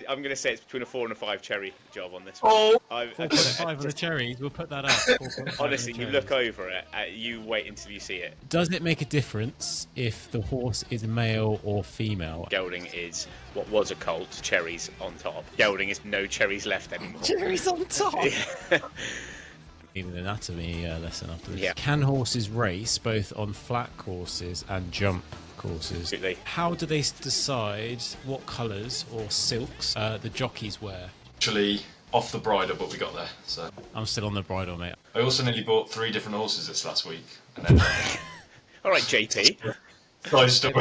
I'm going to say it's between a 4 and a 5 cherry job on this one. Oh, 4.5 on the cherries. We'll put that up. 4.5 honestly, on the you look over it, you wait until you see it. Does it make a difference if the horse is male or female? Gelding is what was a colt, cherries on top. Gelding is no cherries left anymore. Cherries on top. Yeah. Need an anatomy lesson after this. Yeah. Can horses race both on flat courses and jump courses? Absolutely. How do they decide what colours or silks the jockeys wear? actually off the bridle, but we got there. So I'm still on the bridle, mate. I also nearly bought 3 different horses this last week. And then All right, JP. side story.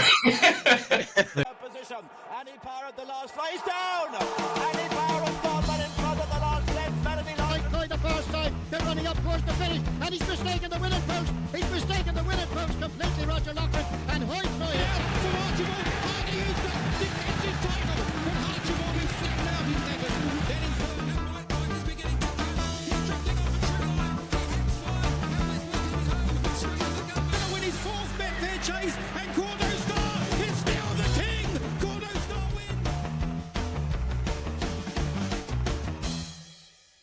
Position. Annie Power at the last flies down. Annie Power and Thornton in front of the last left. Melody Light. Try the first time. They're running up towards the finish, and he's mistaken the winning post. He's mistaken the winning post completely, Roger Lockwood. And Hoytry. From Archibald, Hardy is the defensive title. But Archibald is flat out in second. Then he's followed up by Ryan is beginning to come. He's drifting off a trail line. He's flying. Now this must be home. Scrimmage the gun. Gonna win his 4th Betfair chase. And Cordo Star is still the king. Cordo Star wins.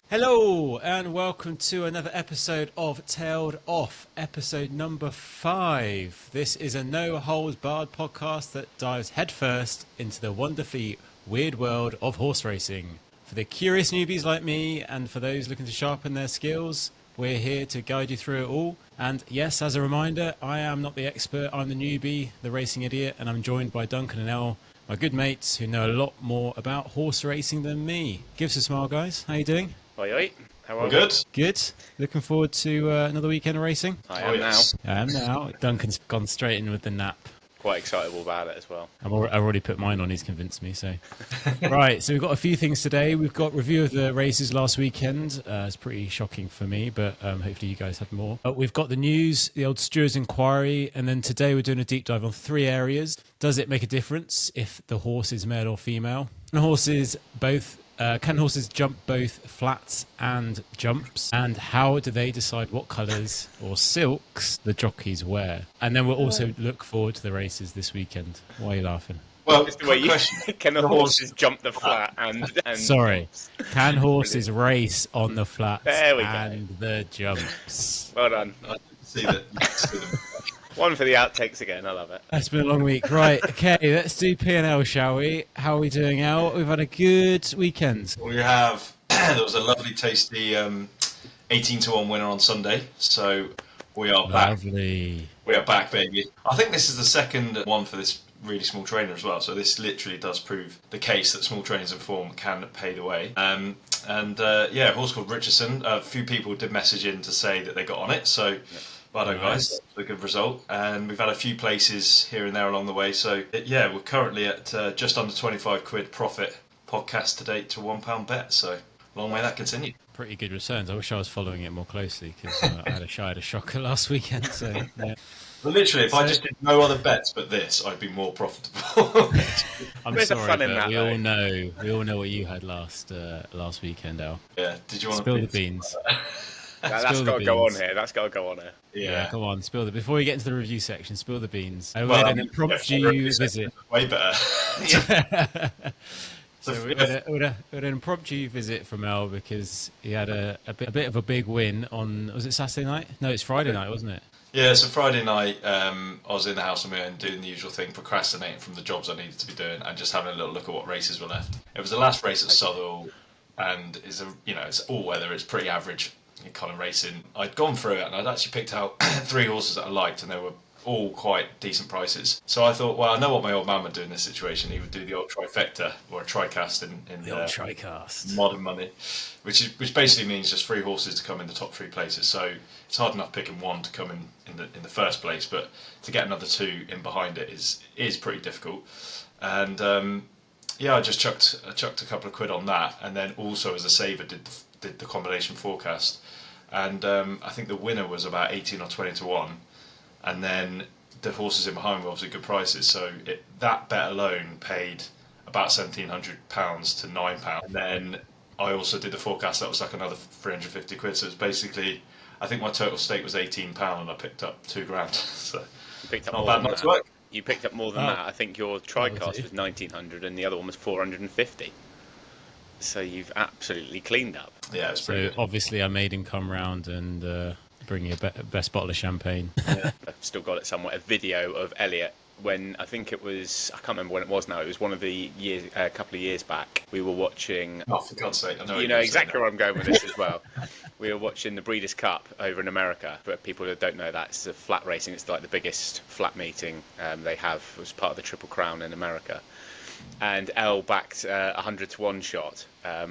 Hello and welcome to another episode of Tailed Off, episode number 5. This is a no holds barred podcast that dives headfirst into the wonderfully weird world of horse racing. For the curious newbies like me and for those looking to sharpen their skills, we're here to guide you through it all. And yes, as a reminder, I am not the expert, I'm the newbie, the racing idiot, and I'm joined by Duncan and Elle, my good mates who know a lot more about horse racing than me. Give us a smile, guys. How you doing? Oi, oi. How are We're good. Good. Looking forward to another weekend of racing. I Oh, am yes. I am now. Duncan's gone straight in with the nap. now. Quite excitable about it as well. I've already put mine on. He's convinced me. So, right. So we've got a few things today. We've got review of the races last weekend. It's pretty shocking for me, but hopefully you guys have more. We've got the news, the old Stewards Enquiry, and then today we're doing a deep dive on 3 areas. Does it make a difference if the horse is male or female? Can horses jump both flats and jumps? And how do they decide what colours or silks the jockeys wear? And then we'll also look forward to the races this weekend. Why are you laughing? Well, Just the way quick question. can the horses jump the flat and Sorry. Can horses race on the flats There we go. and the jumps? Well done. I didn't see that. One for the outtakes again. I love it. It's been a long week. Right, okay, let's do P&L, shall we? How are we doing, Al? We've had a good weekend. We have. There was a lovely, tasty 18-1 winner on Sunday. So we are back. Lovely. We are back, baby. I think this is the second one for this really small trainer as well. So this literally does prove the case that small trainers in form can pay the way. A horse called Richardson. A few people did message in to say that they got on it. So well done, guys. That's a good result. And we've had a few places here and there along the way. So we're currently at just under 25 quid profit podcast to date to £1 bet. So long may that continue. Pretty good returns. I wish I was following it more closely because I had a shocker last weekend. So yeah. But literally, if I just did no other bets but this, I'd be more profitable. I'm Where's the sorry, fun in but that, we though? all know what you had last weekend, Al. Yeah. Did you want Spill to the beans. That's Spill the got to go on beans. here. That's got to go on here. Yeah. Come on, spill the. Before we get into the review section, spill the beans. We Well, had an impromptu visit. Way better. So we had an impromptu visit from Al because he had a bit of a big win on. Was it Saturday night? No, it's Friday night, wasn't it? Yeah, so Friday night, I was in the house on my own doing the usual thing, procrastinating from the jobs I needed to be doing and just having a little look at what races were left. It was the last race at Southall, and it's all weather. It's pretty average kind of racing. I'd gone through it and I'd actually picked out 3 horses that I liked, and they were all quite decent prices. So I thought, well, I know what my old man would do in this situation. He would do the old trifecta or a tricast in The old tricast. modern money, which basically means just 3 horses to come in the top 3 places. So it's hard enough picking 1 to come in the first place, but to get another 2 in behind it is pretty difficult. And I just chucked a couple of quid on that, and then also as a saver did the combination forecast, and I think the winner was about 18 or 20 to 1. And then the horses in behind were obviously good prices, so that bet alone paid about £1,700 to £9. And then I also did the forecast, that was like another 350 quid, so it's basically, I think my total stake was £18 and I picked up £2,000, so You picked up not more bad than night's that. work. You picked up more than Oh. that. I think your What was tricast it? was 1,900 and the other one was 450. So you've absolutely cleaned up. Yeah, it's pretty So good. obviously I made him come round and bring you a best bottle of champagne. I've still got it somewhere. A video of Elliot when I think it was, I can't remember when it was now. It was one of the years, a couple of years back. We were watching. Oh, for God's sake! I know You know exactly where I'm going with this as well. We were watching the Breeders' Cup over in America. For people that don't know that, it's a flat racing. It's like the biggest flat meeting they have as part of the Triple Crown in America. And Elle backed a 100-to-1 shot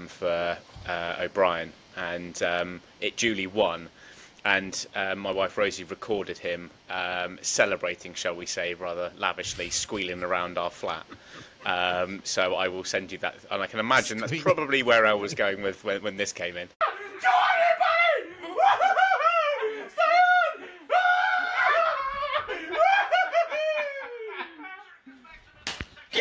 for O'Brien, and it duly won. And my wife Rosie recorded him celebrating, shall we say, rather lavishly, squealing around our flat. So I will send you that, and I can imagine that's probably where Elle was going with when this came in.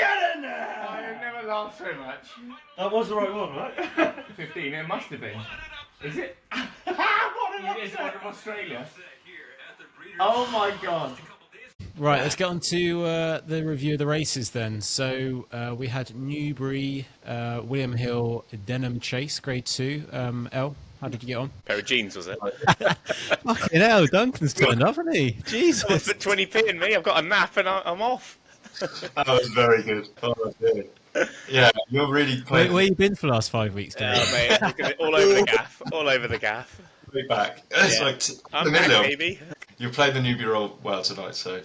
I have never laughed so much. That was the right one, right? 15, it must have been. Is it? It is one from Australia. Oh my god. Right, let's get on to the review of the races then. So we had Newbury, William Hill, Denham Chase, Grade 2. Elle, how did you get on? Pair of jeans, was it? Fucking hell, Duncan's turned up, hasn't he? Jesus. Put 20p in me. I've got a nap and I'm off. That was very good. Oh, dear. Yeah, you're really playing Where you been for the last 5 weeks, Dan? Mate, look at it, all over the gaff. All over the gaff. way back. It's Yeah. like I'm the back, middle. baby. You're playing the Newbury role well tonight, so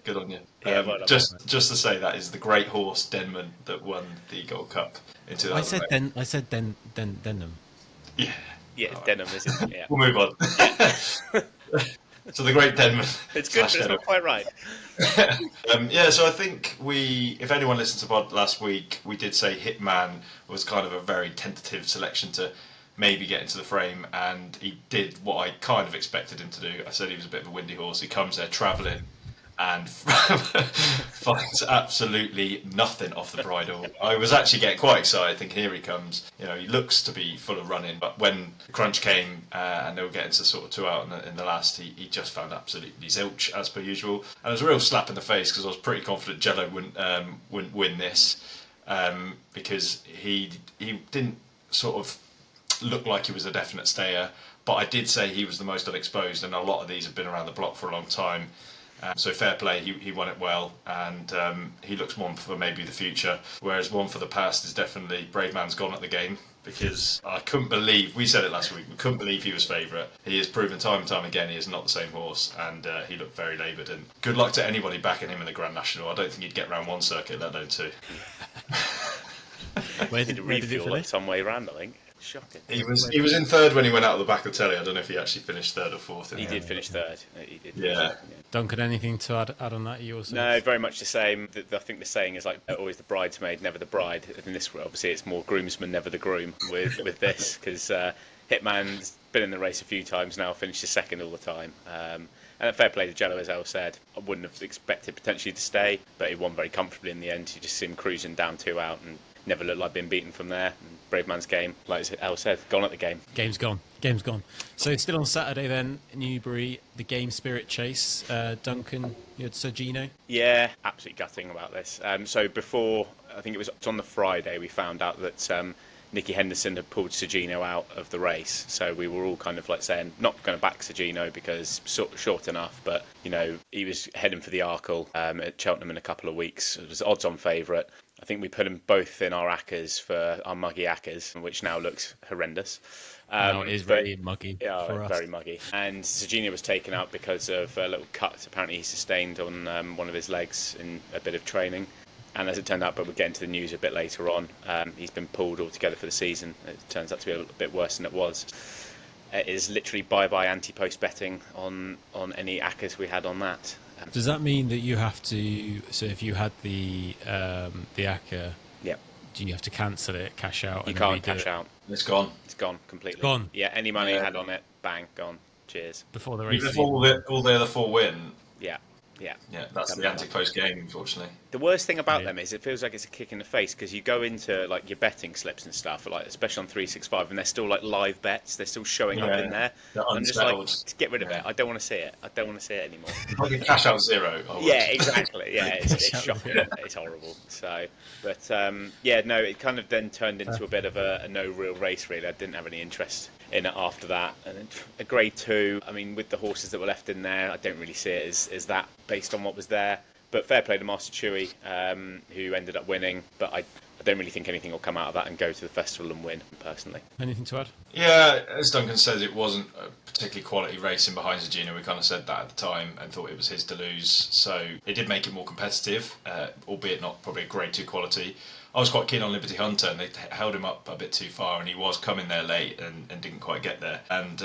good on you. Yeah, well done, just to say that is the great horse Denman that won the Gold Cup in 2008. I said Denham. Yeah. Yeah, it's Denham, isn't it? Yeah. We'll move on. So the great Denman. It's good, but it's not quite right. Yeah, so I think if anyone listened to pod last week, we did say Hitman was kind of a very tentative selection to maybe get into the frame, and he did what I kind of expected him to do. I said he was a bit of a windy horse. He comes there travelling and finds absolutely nothing off the bridle. I was actually getting quite excited, thinking, here he comes. You know, he looks to be full of running, but when the crunch came and they were getting to sort of 2 out in the last, he just found absolutely zilch as per usual. And it was a real slap in the face because I was pretty confident Jello wouldn't win this because he didn't sort of look like he was a definite stayer. But I did say he was the most unexposed, and a lot of these have been around the block for a long time. So fair play, he won it well, and he looks one for maybe the future, whereas one for the past is definitely Brave Man's gone at the game, because I couldn't believe, we said it last week, we couldn't believe he was favourite. He has proven time and time again he is not the same horse, and he looked very laboured, and good luck to anybody backing him in the Grand National. I don't think he'd get around one circuit, let alone two. Where Did did it where did he refuel like finish? some way round, I think. Shocking. He was in third when he went out of the back of the telly. I don't know if he actually finished third or fourth. He did finish third. He did. Yeah. Duncan, anything to add on that? Yours? No, very much the same. I think the saying is like always the bridesmaid, never the bride. In this, obviously, it's more groomsman, never the groom with this, because Hitman's been in the race a few times now, finishes second all the time. And fair play to Jello, as El said. I wouldn't have expected potentially to stay, but he won very comfortably in the end. You just see him cruising down 2 out and never looked like being beaten from there. And Brave Man's game, like El said, gone at the game. Game's gone. So still on Saturday then, Newbury, the Game Spirit Chase. Duncan, you had Sergino. Yeah, absolutely gutting about this. So before, I think it was on the Friday, we found out that Nicky Henderson had pulled Sergino out of the race. So we were all kind of like saying, not going to back Sergino because short enough, but you know, he was heading for the Arkle at Cheltenham in a couple of weeks. It was odds-on favourite. I think we put them both in our ACCAs for our muggy ACCAs, which now looks horrendous. It is very muggy for us. Very muggy. And Sergino was taken out because of a little cut apparently he sustained on one of his legs in a bit of training. And as it turned out, but we'll get into the news a bit later on, he's been pulled altogether for the season. It turns out to be a little bit worse than it was. It is literally bye-bye anti-post betting on any ACCAs we had on that. Does that mean that you have to? So if you had the ACCA, Yep. do you have to cancel it, cash out? You and can't redo cash it out. It's gone. It's gone completely. Gone. Yeah, any money you had on it, bang, gone. Cheers. before the race? Even if all the other 4 win, Yeah. Yeah. Yeah, that's Coming the up. anti-post game, unfortunately. The worst thing about Yeah. them is it feels like it's a kick in the face because you go into like your betting slips and stuff, like especially on 365, and they're still like live bets. They're still showing up in there. They're I'm just like, unsettled. just get rid of Yeah. it. I don't want to see it. I don't want to see it anymore. If I could cash out 0, I would. Yeah, exactly. Yeah, it's Cash out shocking. It's horrible. So, but yeah, no, it kind of then turned into a bit of a no real race. Really, I didn't have any interest in it after that. And then a grade 2. I mean, with the horses that were left in there, I don't really see it as that based on what was there. But fair play to Master Chewy, who ended up winning. But I don't really think anything will come out of that and go to the festival and win, personally. Anything to add? Yeah, as Duncan said, it wasn't a particularly quality racing behind Zegina. We kind of said that at the time and thought it was his to lose. So it did make it more competitive, albeit not probably a grade 2 quality. I was quite keen on Liberty Hunter, and they held him up a bit too far, and he was coming there late and didn't quite get there. And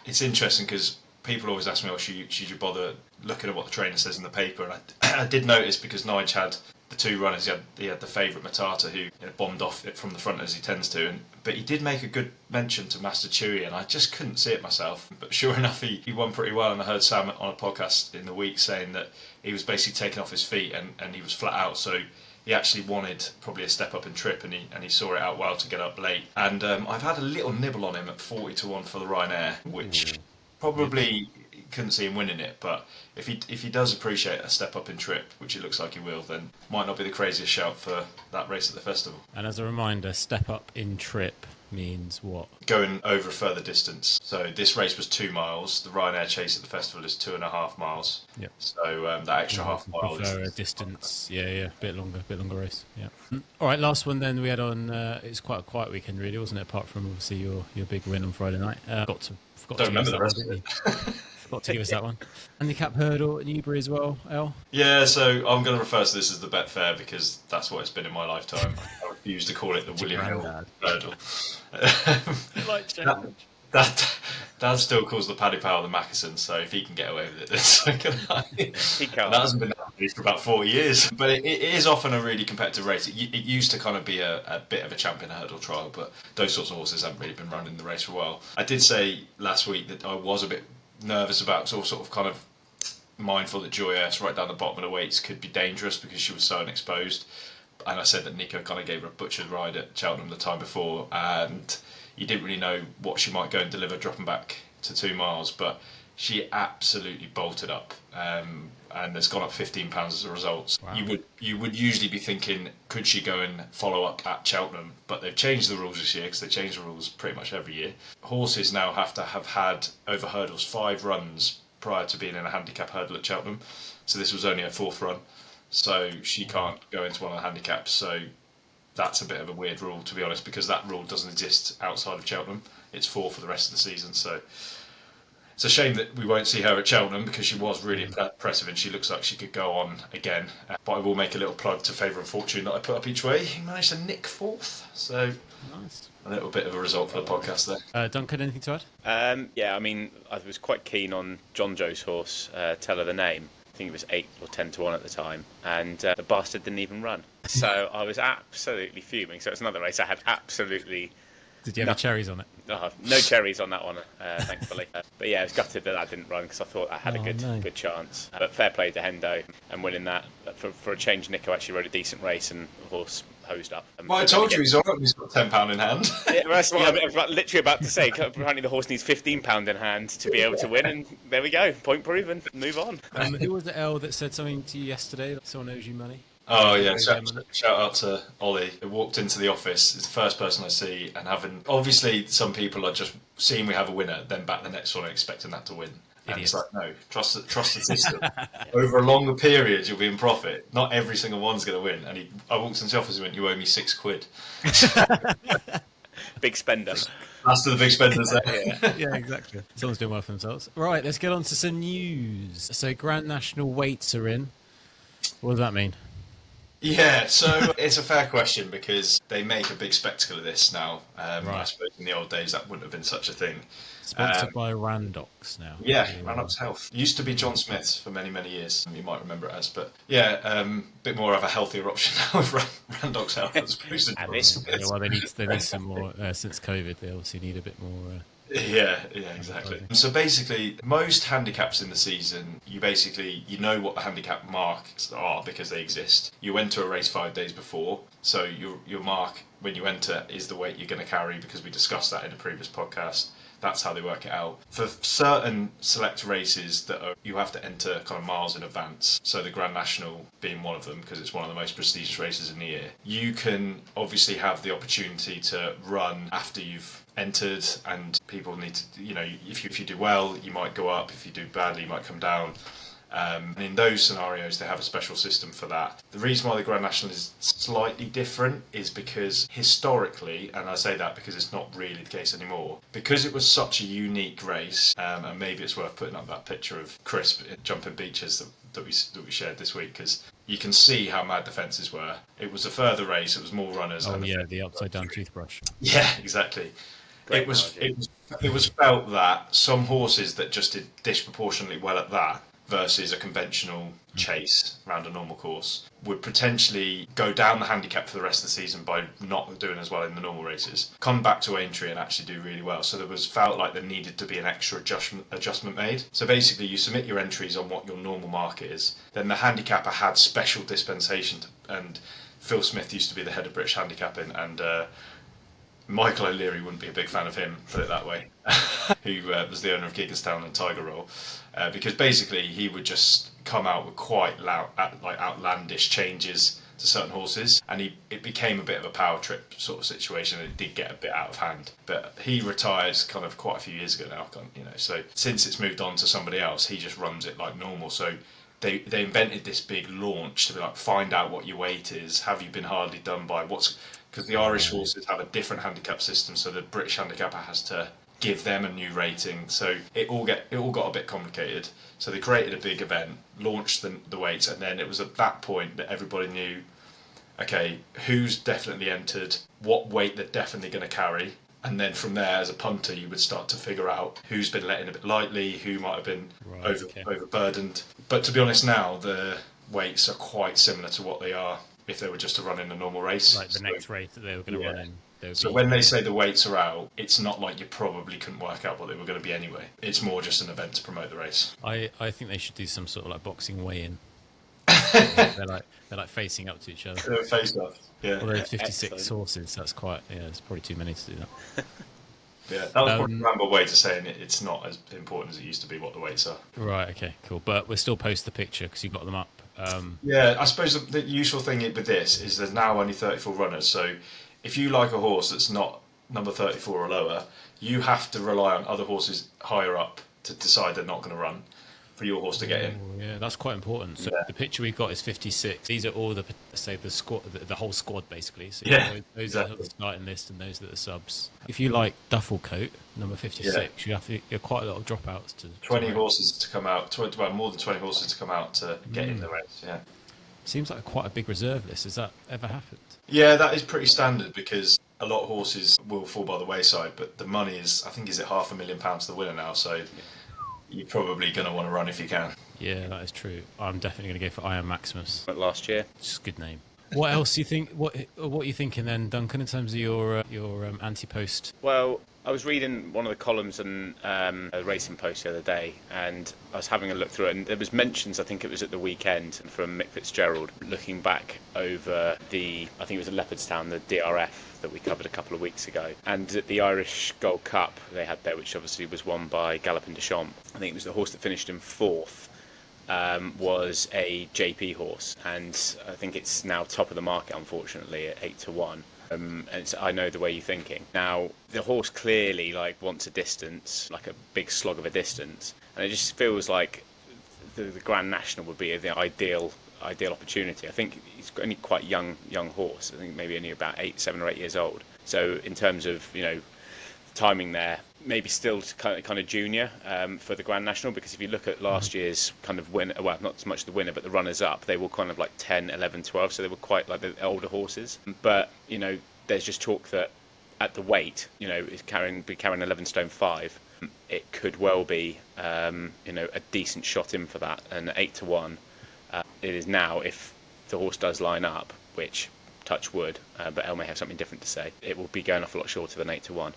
it's interesting because people always ask me, should you bother looking at what the trainer says in the paper? And I did notice, because Nige had the 2 runners, he had the favourite Matata, who bombed off it from the front as he tends to, but he did make a good mention to Master Chewy, and I just couldn't see it myself. But sure enough, he won pretty well, and I heard Sam on a podcast in the week saying that he was basically taken off his feet and he was flat out, so he actually wanted probably a step up in trip, and he saw it out well to get up late. And I've had a little nibble on him at 40-1 for the Ryanair, which probably couldn't see him winning it, but if he does appreciate a step up in trip, which it looks like he will, then might not be the craziest shout for that race at the festival. And as a reminder, step up in trip means what? Going over a further distance. So this race was 2 miles. The Ryanair chase at the festival is 2.5 miles. Yep. So that extra half mile Prefer a is distance. Yeah, bit longer race. Yeah. All right, last one then we had on. It's quite a quiet weekend, really, wasn't it? Apart from obviously your big win on Friday night. Forgot Don't to remember give the us rest that of one, it. didn't you? Forgot to give us that one. Handicap hurdle at Newbury as well, El. Yeah, so I'm going to refer to this as the Betfair because that's what it's been in my lifetime. I refuse to call it the William Hill hurdle. Dad still calls the Paddy Power the Mackerson, so if he can get away with it, then so can I. He can't. That hasn't been happening for about 40 years. But it is often a really competitive race. It used to kind of be a bit of a champion hurdle trial, but those sorts of horses haven't really been running the race for a while. I did say last week that I was a bit nervous about sort of kind of mindful that Joyous right down the bottom of the weights could be dangerous because she was so unexposed. And I said that Nico kind of gave her a butchered ride at Cheltenham the time before, and you didn't really know what she might go and deliver dropping back to 2 miles, but she absolutely bolted up and has gone up £15 as a result. Wow. You would usually be thinking, could she go and follow up at Cheltenham? But they've changed the rules this year because they change the rules pretty much every year. Horses now have to have had over hurdles 5 runs prior to being in a handicap hurdle at Cheltenham. So this was only her 4th run. So she can't go into one of the handicaps. So that's a bit of a weird rule, to be honest, because that rule doesn't exist outside of Cheltenham. It's 4 for the rest of the season. So it's a shame that we won't see her at Cheltenham because she was really impressive and she looks like she could go on again. But I will make a little plug to Favour and Fortune that I put up each way. He managed to nick 4th. So Nice. a little bit of a result for the podcast there. Duncan, anything to add? Yeah, I mean, I was quite keen on John Joe's horse, Tell Her the Name. I think it was 8 or 10-1 at the time, and the bastard didn't even run. So I was absolutely fuming. So it's another race I had absolutely... Did you have any cherries on it? No cherries on that one, thankfully. But yeah, I was gutted that didn't run because I thought I had a good chance. But fair play to Hendo and winning that. For a change, Nico actually rode a decent race and the horse hosed up. Well, I told you he's all right. He's got £10 in hand. Yeah, that's what I was literally about to say. Apparently the horse needs £15 in hand to be able to win, and there we go. Point proven. Move on. Who was the L that said something to you yesterday? Someone owes you money? Oh yeah, shout out to Ollie, who walked into the office. It's the first person I see, and obviously some people are just seeing we have a winner, then back the next one and expecting that to win. And it's like, no, trust the system. Over a longer period, you'll be in profit. Not every single one's going to win. And I walked into the office and went, "You owe me £6." Big spender. That's to the big spenders there. Yeah, exactly. Someone's doing well for themselves. Right, let's get on to some news. So Grand National weights are in. What does that mean? Yeah, so it's a fair question because they make a big spectacle of this now. I suppose in the old days that wouldn't have been such a thing. Sponsored by Randox now. Yeah, Randox Health. Used to be John Smith's for many, many years. You might remember it as, but yeah, a bit more of a healthier option now with Randox Health as opposed to John Smith's. Yeah, well, they need some more since COVID. They obviously need a bit more Yeah, exactly. So basically, most handicaps in the season, you know what the handicap marks are because they exist. You enter a race 5 days before, so your mark when you enter is the weight you're going to carry because we discussed that in a previous podcast. That's how they work it out. For certain select races you have to enter kind of miles in advance, so the Grand National being one of them because it's one of the most prestigious races in the year, you can obviously have the opportunity to run after you've entered, and people need to, if you do well, you might go up. If you do badly, you might come down. And in those scenarios, they have a special system for that. The reason why the Grand National is slightly different is because historically, and I say that because it's not really the case anymore, because it was such a unique race, and maybe it's worth putting up that picture of Chris jumping beaches that we shared this week, because you can see how mad the fences were. It was a further race, it was more runners. Oh yeah, the upside down toothbrush. Yeah, exactly. It was felt that some horses that just did disproportionately well at that versus a conventional chase around a normal course would potentially go down the handicap for the rest of the season by not doing as well in the normal races, come back to Aintree and actually do really well. So felt like there needed to be an extra adjustment made. So basically you submit your entries on what your normal mark is, then the handicapper had special dispensation and Phil Smith used to be the head of British Handicapping, and Michael O'Leary wouldn't be a big fan of him, put it that way, who was the owner of Gigginstown and Tiger Roll, because basically he would just come out with quite outlandish changes to certain horses, and it became a bit of a power trip sort of situation, and it did get a bit out of hand. But he retired kind of quite a few years ago now, so since it's moved on to somebody else, he just runs it like normal. So they invented this big launch to be like, find out what your weight is, have you been hardly done by, because the Irish horses have a different handicap system, so the British handicapper has to give them a new rating. So it all got a bit complicated. So they created a big event, launched the weights, and then it was at that point that everybody knew, okay, who's definitely entered, what weight they're definitely going to carry, and then from there, as a punter, you would start to figure out who's been let in a bit lightly, who might have been overburdened. But to be honest, now the weights are quite similar to what they are if they were just to run in a normal race. Like the next race that they were going to run in. So when they say the weights are out, it's not like you probably couldn't work out what they were going to be anyway. It's more just an event to promote the race. I think they should do some sort of like boxing weigh-in. they're like facing up to each other. They're face off. Yeah. Although 56 horses, that's quite, it's probably too many to do that. Yeah, that was probably a ramble way to saying it's not as important as it used to be what the weights are. Right, okay, cool. But we'll still post the picture because you've got them up. Yeah, I suppose the useful thing with this is there's now only 34 runners, so if you like a horse that's not number 34 or lower, you have to rely on other horses higher up to decide they're not going to run for your horse to get in. Yeah, that's quite important. So the picture we've got is 56. These are all the squad, the whole squad basically. So those are the starting list and those are the subs. If you like duffel coat number 56, you have quite a lot of dropouts to 20 horses to come out. More than 20 horses to come out to get in the race. Yeah. Seems like quite a big reserve list. Has that ever happened? Yeah, that is pretty standard because a lot of horses will fall by the wayside, but the money is, I think, is it £500,000 to the winner now, so you're probably going to want to run if you can. Yeah, that is true. I'm definitely going to go for Iron Maximus. But last year. It's a good name. What else do you think? What are you thinking then, Duncan, in terms of your anti-post? Well, I was reading one of the columns in a racing post the other day, and I was having a look through it, and there was mentions, I think it was at the weekend, from Mick Fitzgerald, looking back over I think it was at Leopardstown, the DRF that we covered a couple of weeks ago, and at the Irish Gold Cup they had there, which obviously was won by Gallopin Deschamps. I think it was the horse that finished in fourth. Was a JP horse, and I think it's now top of the market, unfortunately, at 8-1. And I know the way you're thinking. Now, the horse clearly wants a distance, like a big slog of a distance, and it just feels like the Grand National would be the ideal opportunity. I think he's only quite young horse. I think maybe only about 7 or 8 years old. So in terms of timing there, maybe still kind of junior for the Grand National, because if you look at last year's kind of winner, well, not so much the winner, but the runners up, they were kind of like 10, 11, 12, so they were quite like the older horses. But there's just talk that at the weight, is carrying 11 stone 5. It could well be a decent shot in for that, and 8-1. It is now, if the horse does line up, which touch wood, but Elle may have something different to say. It will be going off a lot shorter than 8-1.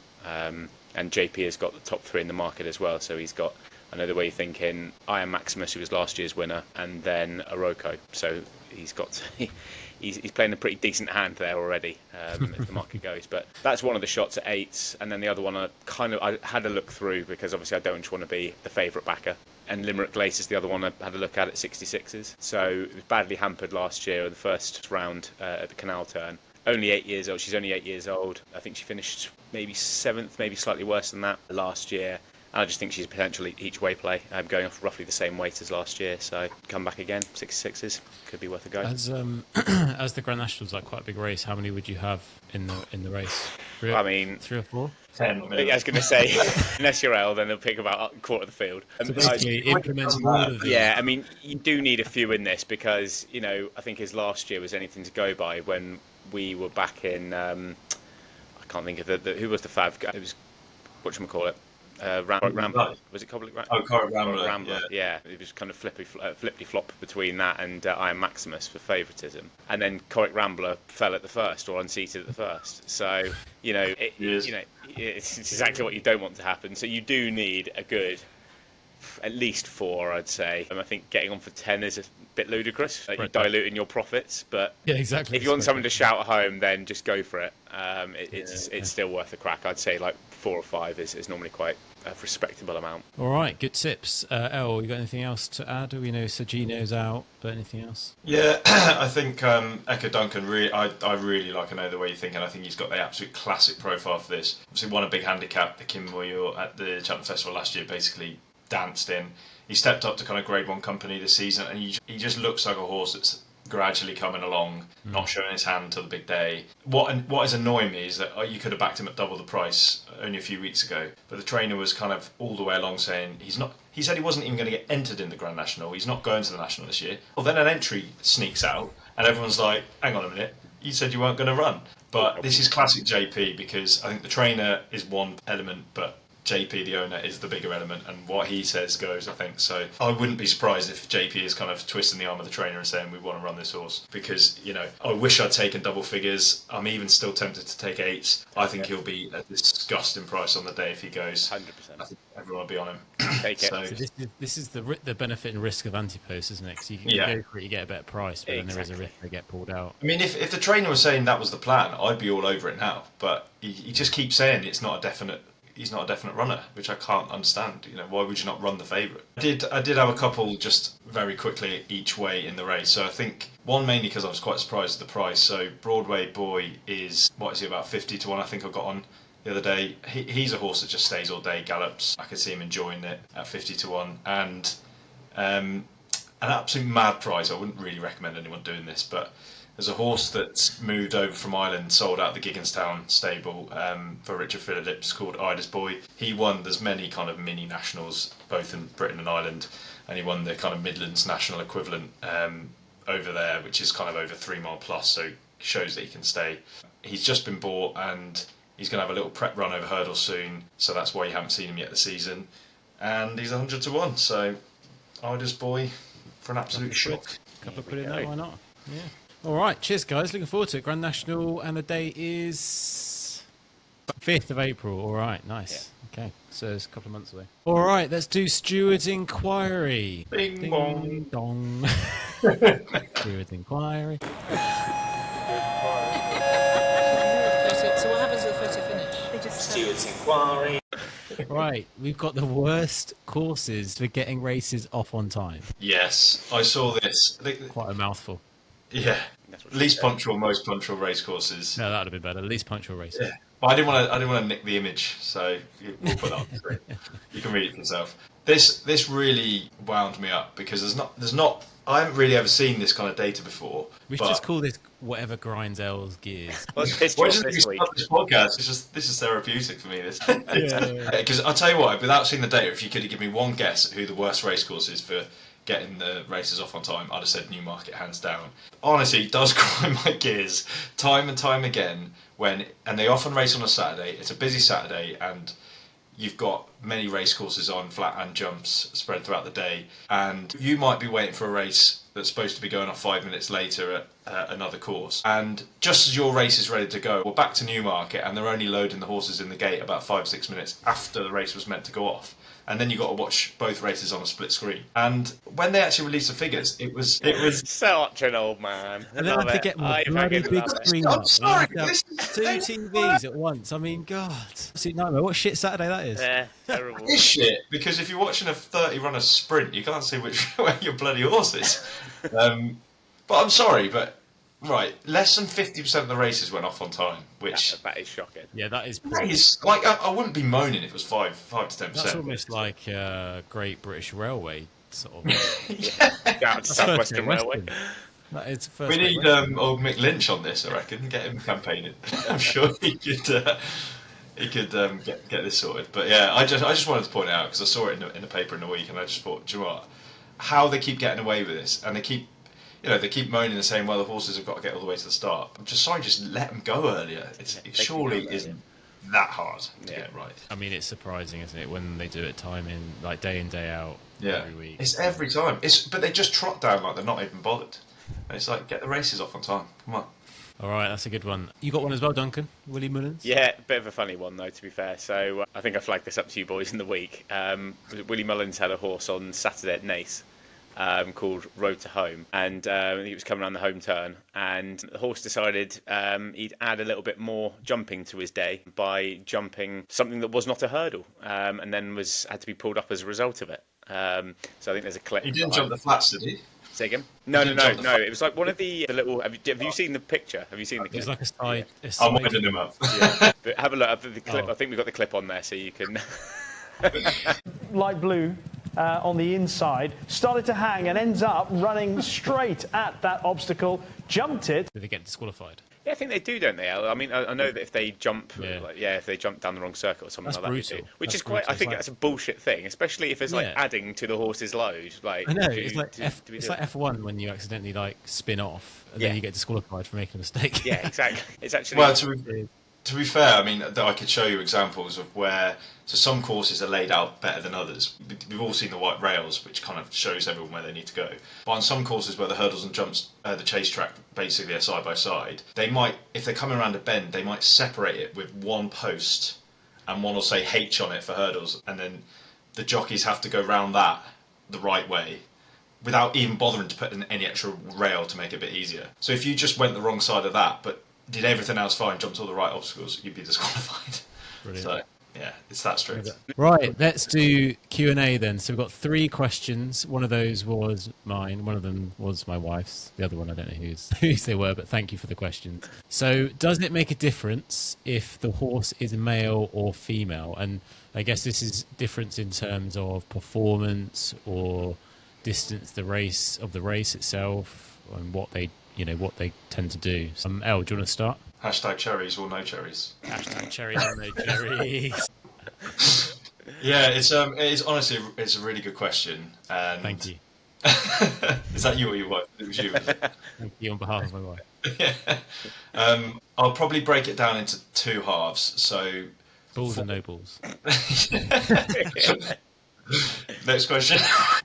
And JP has got the top 3 in the market as well, so he's got, I know the way you're thinking, I Am Maximus, who was last year's winner, and then Aroko. So he's got he's playing a pretty decent hand there already, as the market goes. But that's one of the shots at 8s, and then the other one I had a look through, because obviously I don't want to be the favourite backer. And Limerick Lace is the other one I had a look at 66s. So it was badly hampered last year in the first round at the Canal Turn. Only 8 years old. She's only 8 years old. I think she finished maybe 7th, maybe slightly worse than that last year. And I just think she's a potential each way play, going off roughly the same weight as last year. So come back again, 66s, could be worth a go. As the Grand National's like quite a big race, how many would you have in the race? I mean, 3 or 4? 10 I was going to say, unless you're Elle, then they'll pick about a quarter of the field. So basically, implementing all of these. Yeah, I mean, you do need a few in this because, I think his last year was anything to go by when we were back in, I can't think of who was the Fav guy? It was, whatchamacallit? Rambler. Was it Cobblick Rambler? Oh, Corrick Rambler. Yeah. It was kind of flippy flop between that and I Am Maximus for favouritism. And then Corrick Rambler fell at the first, or unseated at the first. So, it's exactly what you don't want to happen. So you do need a good, at least 4, I'd say. And I think getting on for 10 is a bit ludicrous. You're diluting your profits, but yeah, exactly. If you want someone to shout at home, then just go for it. It's still worth a crack. I'd say like 4 or 5 is normally quite a respectable amount. All right, good tips. Elle, you got anything else to add? We know Sergino's out, but anything else? Yeah, I think Echo Duncan, I really like. I know the way you're thinking. I think he's got the absolute classic profile for this. Obviously won a big handicap, the Kingwell at the Cheltenham Festival last year, basically danced in. He stepped up to kind of Grade 1 company this season, and he just looks like a horse that's gradually coming along, not showing his hand until the big day. What is annoying me is that you could have backed him at double the price only a few weeks ago, but the trainer was kind of all the way along saying he said he wasn't even going to get entered in the Grand National, he's not going to the National this year. Well, then an entry sneaks out and everyone's like, hang on a minute, you said you weren't going to run. But this is classic JP, because I think the trainer is one element, but JP, the owner, is the bigger element, and what he says goes, I think. So I wouldn't be surprised if JP is kind of twisting the arm of the trainer and saying, we want to run this horse, because, I wish I'd taken double figures. I'm even still tempted to take 8s. I think he'll be a disgusting price on the day if he goes. 100%. I think everyone will be on him. Take it. So this is the benefit and risk of anti-post, isn't it? Because you can go for it, you get a better price, but then there is a risk they get pulled out. I mean, if the trainer was saying that was the plan, I'd be all over it now. But he just keeps saying he's not a definite runner, which I can't understand. Why would you not run the favourite? I did have a couple just very quickly each way in the race. So I think one mainly because I was quite surprised at the price. So Broadway Boy is, what is he, about 50 to 1? I think I got on the other day. He's a horse that just stays all day, gallops. I could see him enjoying it at 50 to 1. And an absolute mad price. I wouldn't really recommend anyone doing this, but there's a horse that's moved over from Ireland, sold out the Gigginstown stable for Richard Phillips, called Ida's Boy. He won, there's many kind of mini nationals, both in Britain and Ireland, and he won the kind of Midlands national equivalent over there, which is kind of over 3 mile plus, so shows that he can stay. He's just been bought, and he's going to have a little prep run over hurdles soon, so that's why you haven't seen him yet this season. And he's 100 to 1, so Ida's Boy for an absolute shock. Couple of quid in there, why not? Yeah. All right, cheers, guys. Looking forward to it. Grand National, and the date is 5th of April. All right, nice. Yeah. Okay, so it's a couple of months away. All right, let's do Stewards Enquiry. Bing bong. Dong. Stewards Enquiry. So what happens at the photo finish? Stewards Enquiry. Right, we've got the worst courses for getting races off on time. Yes, I saw this. Quite a mouthful. Yeah, least punctual, most punctual race courses. No, that would have been better. Least punctual races. Yeah, but I didn't want to nick the image, so we'll put that on the screen. You can read it for yourself. This really wound me up, because there's not. I haven't really ever seen this kind of data before. We should just call this whatever grinds L's gears. Well, this week. This podcast? This is therapeutic for me. This because I'll tell you what, without seeing the data, if you could have given me one guess at who the worst race course is for getting the races off on time, I'd have said Newmarket hands down. Honestly, it does grind my gears time and time again and they often race on a Saturday. It's a busy Saturday, and you've got many race courses on, flat and jumps spread throughout the day, and you might be waiting for a race that's supposed to be going off 5 minutes later at another course, and just as your race is ready to go, we're back to Newmarket and they're only loading the horses in the gate about 5-6 minutes after the race was meant to go off. And then you got to watch both races on a split screen. And when they actually released the figures, it was Such an old man. And then I have to get my bloody big screen I'm up. sorry, And I have to have 2 TVs at once. I mean, God. See, nightmare. What shit Saturday that is. Yeah, terrible. It's shit, because if you're watching a 30-runner sprint, you can't see which way your bloody horse is. But I'm sorry, but right, less than 50% of the races went off on time, which That is shocking. Yeah, that is that pretty. is like I wouldn't be moaning if it was 5 to 10%. That's almost like Great British Railway sort of. Down to South Western Railway. That is first. We need old Mick Lynch on this, I reckon. Get him campaigning. I'm sure he could. Get this sorted. But yeah, I just wanted to point it out because I saw it in the paper in the week, and I just thought, do you know what? How they keep getting away with this, and they keep moaning and saying, well, the horses have got to get all the way to the start. I'm just sorry, just let them go earlier. It surely isn't that hard to get right. I mean, it's surprising, isn't it, when they do it time in, like day in, day out, every week. It's every time. But they just trot down like they're not even bothered. And it's like, get the races off on time. Come on. All right, that's a good one. You got one as well, Duncan? Willie Mullins? Yeah, a bit of a funny one though, to be fair. So I think I flagged this up to you boys in the week. Willie Mullins had a horse on Saturday at Naas called Road to Home, and he was coming around the home turn, and the horse decided he'd add a little bit more jumping to his day by jumping something that was not a hurdle, and then had to be pulled up as a result of it. So I think there's a clip. He didn't jump the flats, did he? Say again? No. It was like one of the little. Have you seen the picture? Have you seen the clip? It was like a side. I'm winding him up. Yeah. But have a look at the clip. Oh. I think we've got the clip on there, so you can. Light blue on the inside, started to hang and ends up running straight at that obstacle, jumped it. Did they get disqualified? Yeah, I think they do, don't they, Al? I mean, I know that if they jump, Yeah. if they jump down the wrong circle or something That's like that, brutal. they do. Which That's is quite. brutal. I think It's that's a bullshit thing, especially if it's like Yeah. adding to the horse's load. Like I know, to- it's like to- F, to be it's doing- like F1 when you accidentally like spin off and Yeah. then you get disqualified for making a mistake. Yeah, exactly. It's actually. Well, to be fair, I mean, I could show you examples of where some courses are laid out better than others. We've all seen the white rails, which kind of shows everyone where they need to go. But on some courses where the hurdles and jumps, the chase track basically are side by side, they might, if they're coming around a bend, they might separate it with one post, and one will say H on it for hurdles, and then the jockeys have to go round that the right way, without even bothering to put in any extra rail to make it a bit easier. So if you just went the wrong side of that, but did everything else fine, jumped all the right obstacles, you'd be disqualified. Brilliant. So yeah, it's that strict. Right, let's do Q&A then. So we've got 3 questions. One of those was mine. One of them was my wife's. The other one, I don't know whose they were, but thank you for the questions. So does it make a difference if the horse is male or female? And I guess this is difference in terms of performance or distance the race itself and what they tend to do. Elle, do you want to start? Hashtag cherries or no cherries. Hashtag cherries or no cherries. Yeah, it's honestly it's a really good question. And Thank you. Is that you or your wife? It was you. Thank you on behalf of my wife. Yeah. I'll probably break it down into 2 halves. So Balls and no balls. Next question.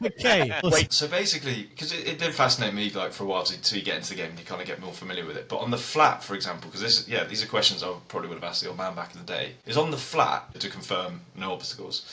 Okay. Wait. So basically, because it did fascinate me like for a while till you get into the game and you kind of get more familiar with it. But on the flat, for example, because these are questions I probably would have asked the old man back in the day. Is on the flat to confirm no obstacles.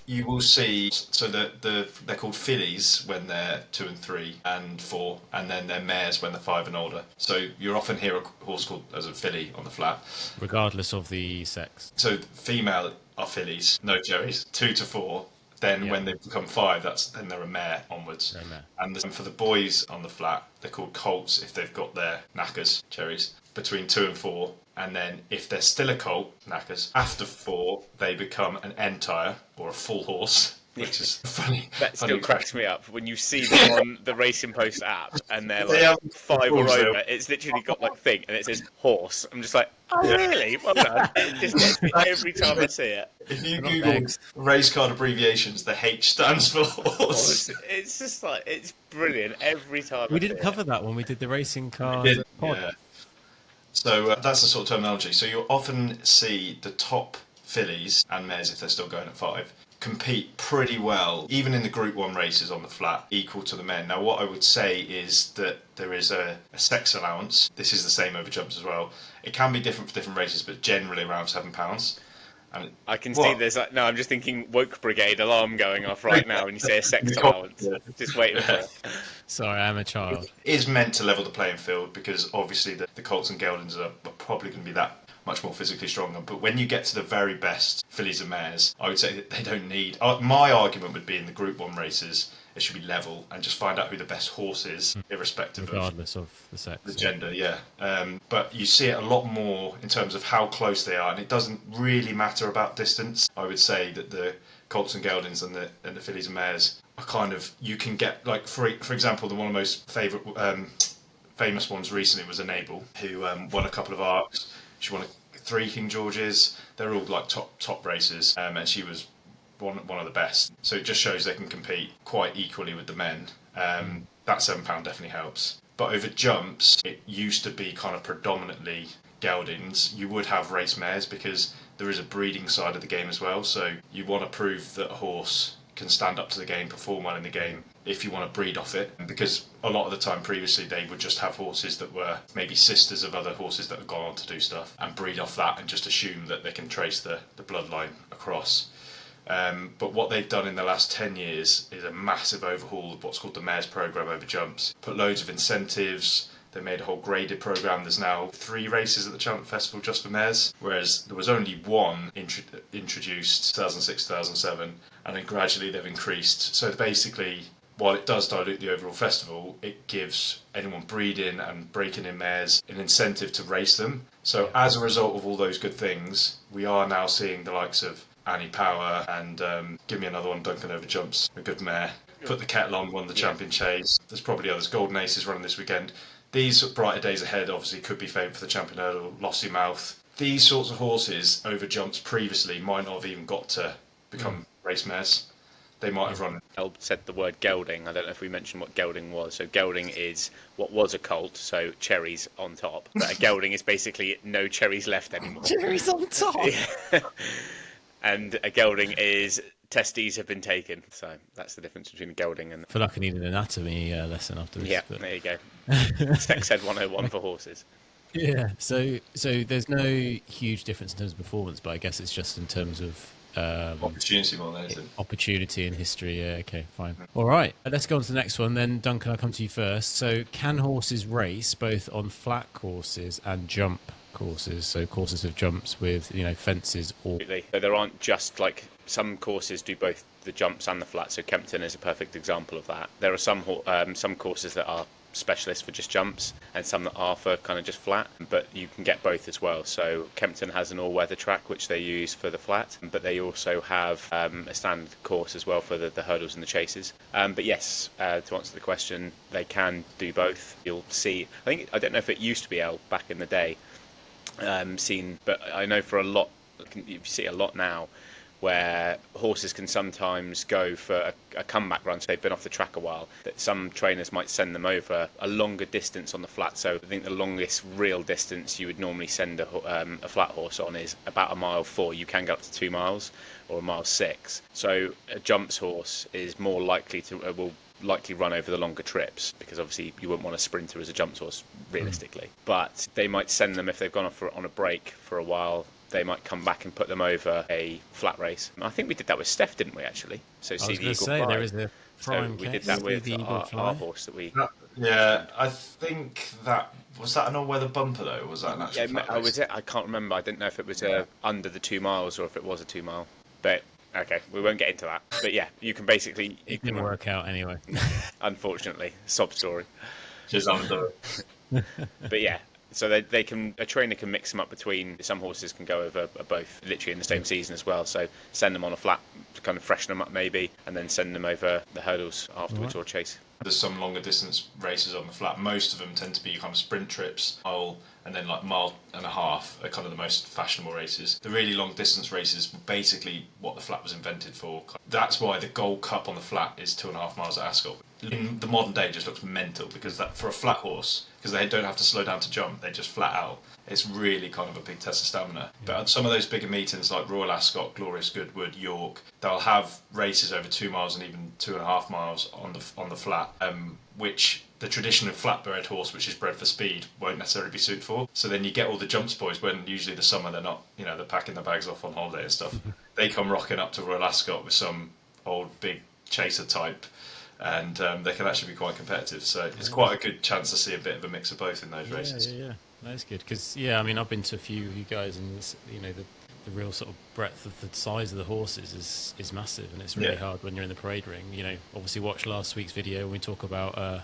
You will see. So they're called fillies when they're 2 and 3 and 4, and then they're mares when they're 5 and older. So you often hear a horse called as a filly on the flat, regardless of the sex. So female are fillies, no cherries, 2 to 4. Then when they become 5, then they're a mare onwards. They're a mare. And for the boys on the flat, they're called colts if they've got their knackers, cherries, between 2 and 4. And then if they're still a colt, knackers, after 4, they become an entire or a full horse, which is funny. That still cracks me up when you see them on the Racing Post app and they're like Yeah, 5 or also. over. It's literally got like thing and it says horse. I'm just like, oh really? Well done. It just gets me every time I see it. If you Google race card abbreviations, the H stands for horse. It's just like, it's brilliant every time. We I didn't see cover it. that when we did the racing car pod. Yeah. So that's the sort of terminology. So you'll often see the top fillies and mares, if they're still going at 5, compete pretty well, even in the Group 1 races on the flat, equal to the men. Now, what I would say is that there is a sex allowance. This is the same over jumps as well. It can be different for different races, but generally around £7. And I can see there's no. I'm just thinking woke brigade alarm going off right now when you say a sex allowance. Just waiting for it. Sorry, I'm a child. It is meant to level the playing field because obviously the colts and geldings are probably going to be that much more physically stronger. But when you get to the very best fillies and mares, I would say that they don't need. My argument would be in the Group 1 races, it should be level and just find out who the best horse is, irrespective regardless of the sex, the gender. Yeah, but you see it a lot more in terms of how close they are, and it doesn't really matter about distance. I would say that the colts and geldings and the fillies and mares are kind of, you can get, like, for example, the one of the most famous ones recently was Enable, who won a couple of Arcs. She won 3 King Georges. They're all like top races, and she was one of the best. So it just shows they can compete quite equally with the men. That £7 definitely helps. But over jumps, it used to be kind of predominantly geldings. You would have race mares because there is a breeding side of the game as well. So you want to prove that a horse can stand up to the game, perform well in the game, if you want to breed off it. Because a lot of the time previously they would just have horses that were maybe sisters of other horses that had gone on to do stuff and breed off that and just assume that they can trace the bloodline across. But what they've done in the last 10 years is a massive overhaul of what's called the Mares Programme over jumps. Put loads of incentives. They made a whole graded programme. There's now 3 races at the Cheltenham Festival just for mares, whereas there was only one introduced 2006-2007, and then gradually they've increased. So basically, while it does dilute the overall festival, it gives anyone breeding and breaking in mares an incentive to race them. So as a result of all those good things, we are now seeing the likes of Annie Power and give me another one, Duncan over jumps, a good mare. Put the Kettle on, won the Champion Chase. There's probably others. Golden Aces running this weekend. These brighter days ahead obviously could be favoured for the Champion Earl, Lossy Mouth. These sorts of horses over jumps previously might not have even got to become race mares. They might have run. El said the word gelding. I don't know if we mentioned what gelding was. So gelding is what was a colt, so cherries on top. But a gelding is basically no cherries left anymore. Cherries on top. And a gelding is testes have been taken. So that's the difference between a gelding and... I feel like I need an anatomy lesson after this. Yeah, but... there you go. Sex Ed 101 for horses. Yeah, so there's no huge difference in terms of performance, but I guess it's just in terms of... opportunity more than anything. Opportunity in history, yeah, okay, fine. All right, let's go on to the next one then. Duncan, I'll come to you first. So can horses race both on flat courses and jump courses, so courses of jumps with, fences or... So there aren't just, like, some courses do both the jumps and the flats, so Kempton is a perfect example of that. There are some courses that are specialists for just jumps and some that are for kind of just flat, but you can get both as well. So Kempton has an all-weather track which they use for the flat, but they also have a standard course as well for the hurdles and the chases. But yes, to answer the question, they can do both. You'll see, I don't know if it used to be back in the day, but I know for a lot, you see a lot now where horses can sometimes go for a comeback run, so they've been off the track a while, that some trainers might send them over a longer distance on the flat. So I think the longest real distance you would normally send a flat horse on is about 1.4 miles. You can go up to 2 miles or 1.6 miles. So a jumps horse is more likely to will likely run over the longer trips, because obviously you wouldn't want a sprinter as a jumps horse realistically. But they might send them, if they've gone off on a break for a while, they might come back and put them over a flat race. I think we did that with Steph, didn't we, actually? So I was going to say, there is the prime so we did that with our horse that we... Yeah, I think that... Was that an all-weather bumper, though, or was that an actual flat race? Was it? I can't remember. I didn't know if it was under the 2 miles or if it was a 2 mile. But, okay, we won't get into that. But yeah, you can basically... It didn't work out anyway. Unfortunately. Sob story. Just under. But yeah. So a trainer can mix them up between, some horses can go over both literally in the same season as well. So send them on a flat to kind of freshen them up maybe, and then send them over the hurdles afterwards or chase. There's some longer distance races on the flat. Most of them tend to be kind of sprint trips, and then like 1.5 miles are kind of the most fashionable races. The really long distance races were basically what the flat was invented for. That's why the Gold Cup on the flat is 2.5 miles at Ascot. In the modern day, it just looks mental, because that for a flat horse, because they don't have to slow down to jump, they just flat out. it's really kind of a big test of stamina. But at some of those bigger meetings like Royal Ascot, Glorious Goodwood, York, they'll have races over 2 miles and even 2.5 miles on the flat, which the traditional flatbred horse, which is bred for speed, won't necessarily be suited for. So then you get all the jumps boys when usually the summer they're not, they're packing their bags off on holiday and stuff. They come rocking up to Royal Ascot with some old big chaser type, and they can actually be quite competitive. So it's quite a good chance to see a bit of a mix of both in those races. Yeah, that's good because I mean I've been to a few of you guys, and the real sort of breadth of the size of the horses is massive, and it's really hard when you're in the parade ring. Obviously watch last week's video when we talk about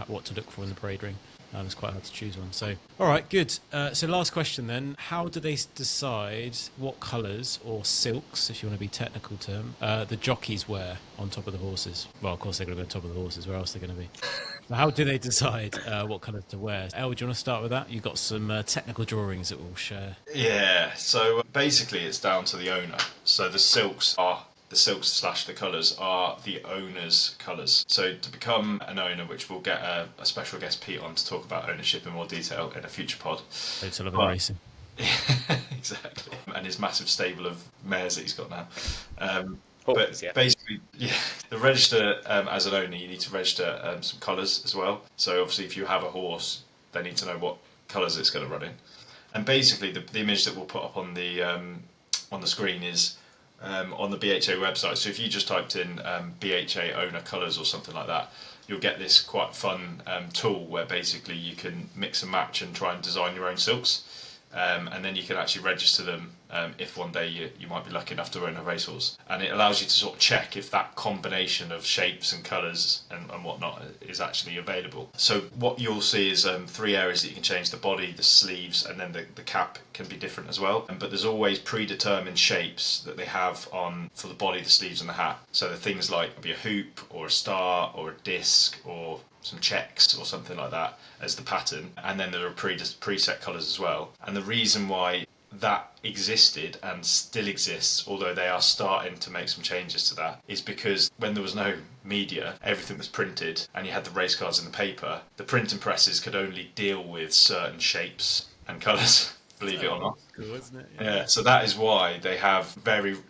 what to look for in the parade ring. It's quite hard to choose one. So, all right, good. So last question then. How do they decide what colours or silks, if you want to be technical term, the jockeys wear on top of the horses? Well, of course they're going to be on top of the horses. Where else are they going to be? So how do they decide what colours to wear? El, do you want to start with that? You've got some technical drawings that we'll share. Yeah, so basically it's down to the owner. So the silks / the colours are the owner's colours. So to become an owner, which we'll get a special guest Pete on to talk about ownership in more detail in a future pod. Sullivan Racing. Exactly. And his massive stable of mares that he's got now. Basically, the register as an owner, you need to register some colours as well. So obviously if you have a horse, they need to know what colours it's going to run in. And basically the image that we'll put up on the screen is on the BHA website. So if you just typed in BHA owner colours or something like that, you'll get this quite fun tool where basically you can mix and match and try and design your own silks. And then you can actually register them if one day you might be lucky enough to own a racehorse. And it allows you to sort of check if that combination of shapes and colours and whatnot is actually available. So what you'll see is 3 areas that you can change: the body, the sleeves, and then the cap can be different as well. But there's always predetermined shapes that they have on for the body, the sleeves and the hat. So the things like maybe a hoop or a star or a disc or some checks or something like that as the pattern, and then there are preset colours as well. And the reason why that existed and still exists, although they are starting to make some changes to that, is because when there was no media, everything was printed and you had the race cards in the paper, the printing presses could only deal with certain shapes and colours. Believe it or not. Cool, isn't it? Yeah, so that is why they have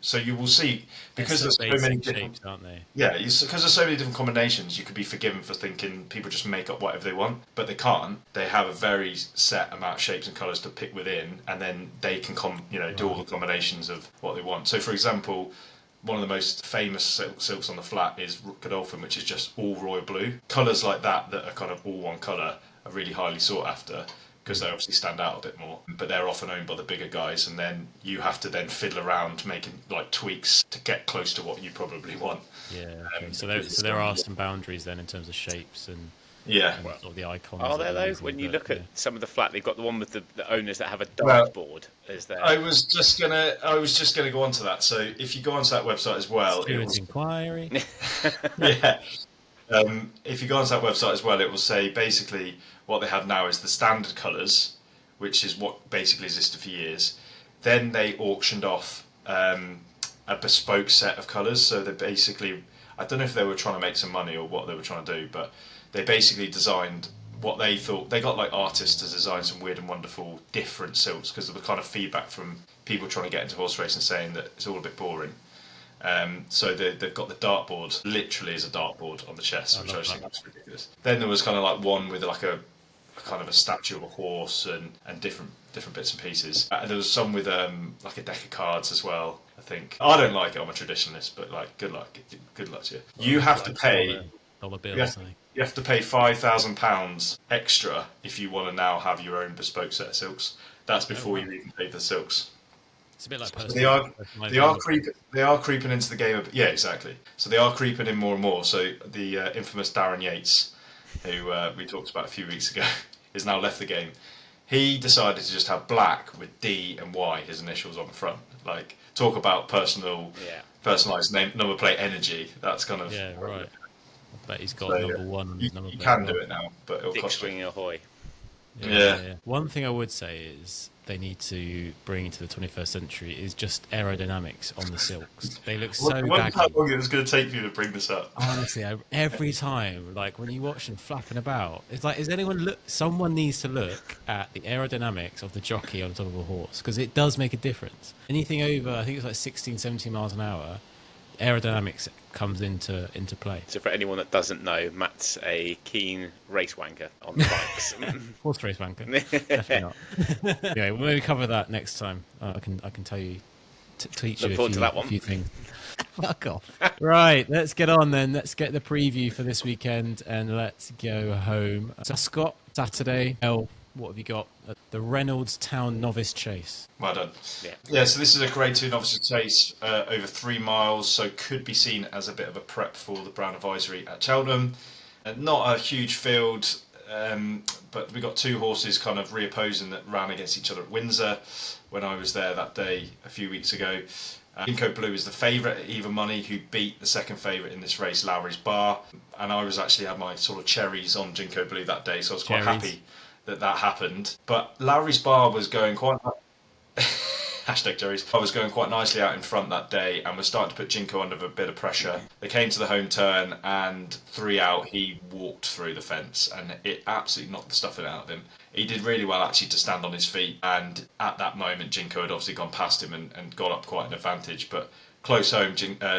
so you will see, because there's so many different shapes, aren't they? Yeah, because there's so many different combinations, you could be forgiven for thinking people just make up whatever they want, but they can't. They have a very set amount of shapes and colours to pick within, and then they can do all the combinations of what they want. So for example, one of the most famous silks on the flat is Godolphin, which is just all royal blue. Colours like that are kind of all one colour are really highly sought after, because they obviously stand out a bit more, but they're often owned by the bigger guys, and then you have to then fiddle around making like tweaks to get close to what you probably want. Yeah. Okay. So there are some boundaries then in terms of shapes and sort of the icons. Are there those? When you look at some of the flat, they've got the one with the owners that have a dartboard. Is there? I was just gonna go on to that. So if you go onto that website as well, Stewards Enquiry. Yeah. If you go onto that website as well, it will say basically what they have now is the standard colours, which is what basically existed for years. Then they auctioned off a bespoke set of colours. So they basically, I don't know if they were trying to make some money or what they were trying to do, but they basically designed what they thought. They got like artists to design some weird and wonderful different silks, because there was kind of feedback from people trying to get into horse racing saying that it's all a bit boring. So they've got the dartboard, literally as a dartboard on the chest, which I just think that's ridiculous. Then there was kind of like one with like a kind of a statue of a horse and different bits and pieces. There was some with like a deck of cards as well, I think. I don't like it, I'm a traditionalist, but like good luck to you. You have to pay dollar bill. You have to pay £5,000 extra if you want to now have your own bespoke set of silks. That's before you even pay for the silks. It's a bit like they are creeping into the game. Yeah, exactly. So they are creeping in more and more. So the infamous Darren Yates, who we talked about a few weeks ago, has now left the game. He decided to just have black with D and Y, his initials, on the front. Like, talk about personalised number plate energy. That's kind of right. I bet he's got number one on his number plate. You can do it now, but it'll Dick cost Swinging you. Ahoy. Yeah. One thing I would say is they need to bring into the 21st century is just aerodynamics on the silks. They look so I wonder how baggy. long it was going to take for you to bring this up. Honestly, every time, like when you watch them flapping about, it's like, someone needs to look at the aerodynamics of the jockey on top of a horse, because it does make a difference. Anything over, I think it's like 16, 17 miles an hour, aerodynamics comes into play. So for anyone that doesn't know, Matt's a keen race wanker on the bikes. Horse race wanker. Definitely not. Anyway, we'll maybe cover that next time. I can tell you, teach Look you forward to that a one. few things. Fuck off. Right, let's get on then. Let's get the preview for this weekend and let's go home. So Ascot, Saturday. What have you got? The Reynoldstown Novice Chase. Well done. Yeah. So this is a Grade 2 novice chase over 3 miles, so could be seen as a bit of a prep for the Brown Advisory at Cheltenham. Not a huge field, but we got 2 horses kind of reopposing that ran against each other at Windsor when I was there that day a few weeks ago. Ginkgo Blue is the favourite at even money, who beat the second favourite in this race, Lowry's Bar. And I was actually had my sort of cherries on Ginkgo Blue that day, so I was quite happy that happened. But Lowry's Bar was going quite hashtag cherries. I was going quite nicely out in front that day and was starting to put Ginkgo under a bit of pressure. They came to the home turn and 3 out, he walked through the fence and it absolutely knocked the stuffing out of him. He did really well actually to stand on his feet, and at that moment Ginkgo had obviously gone past him and got up quite an advantage, but close home,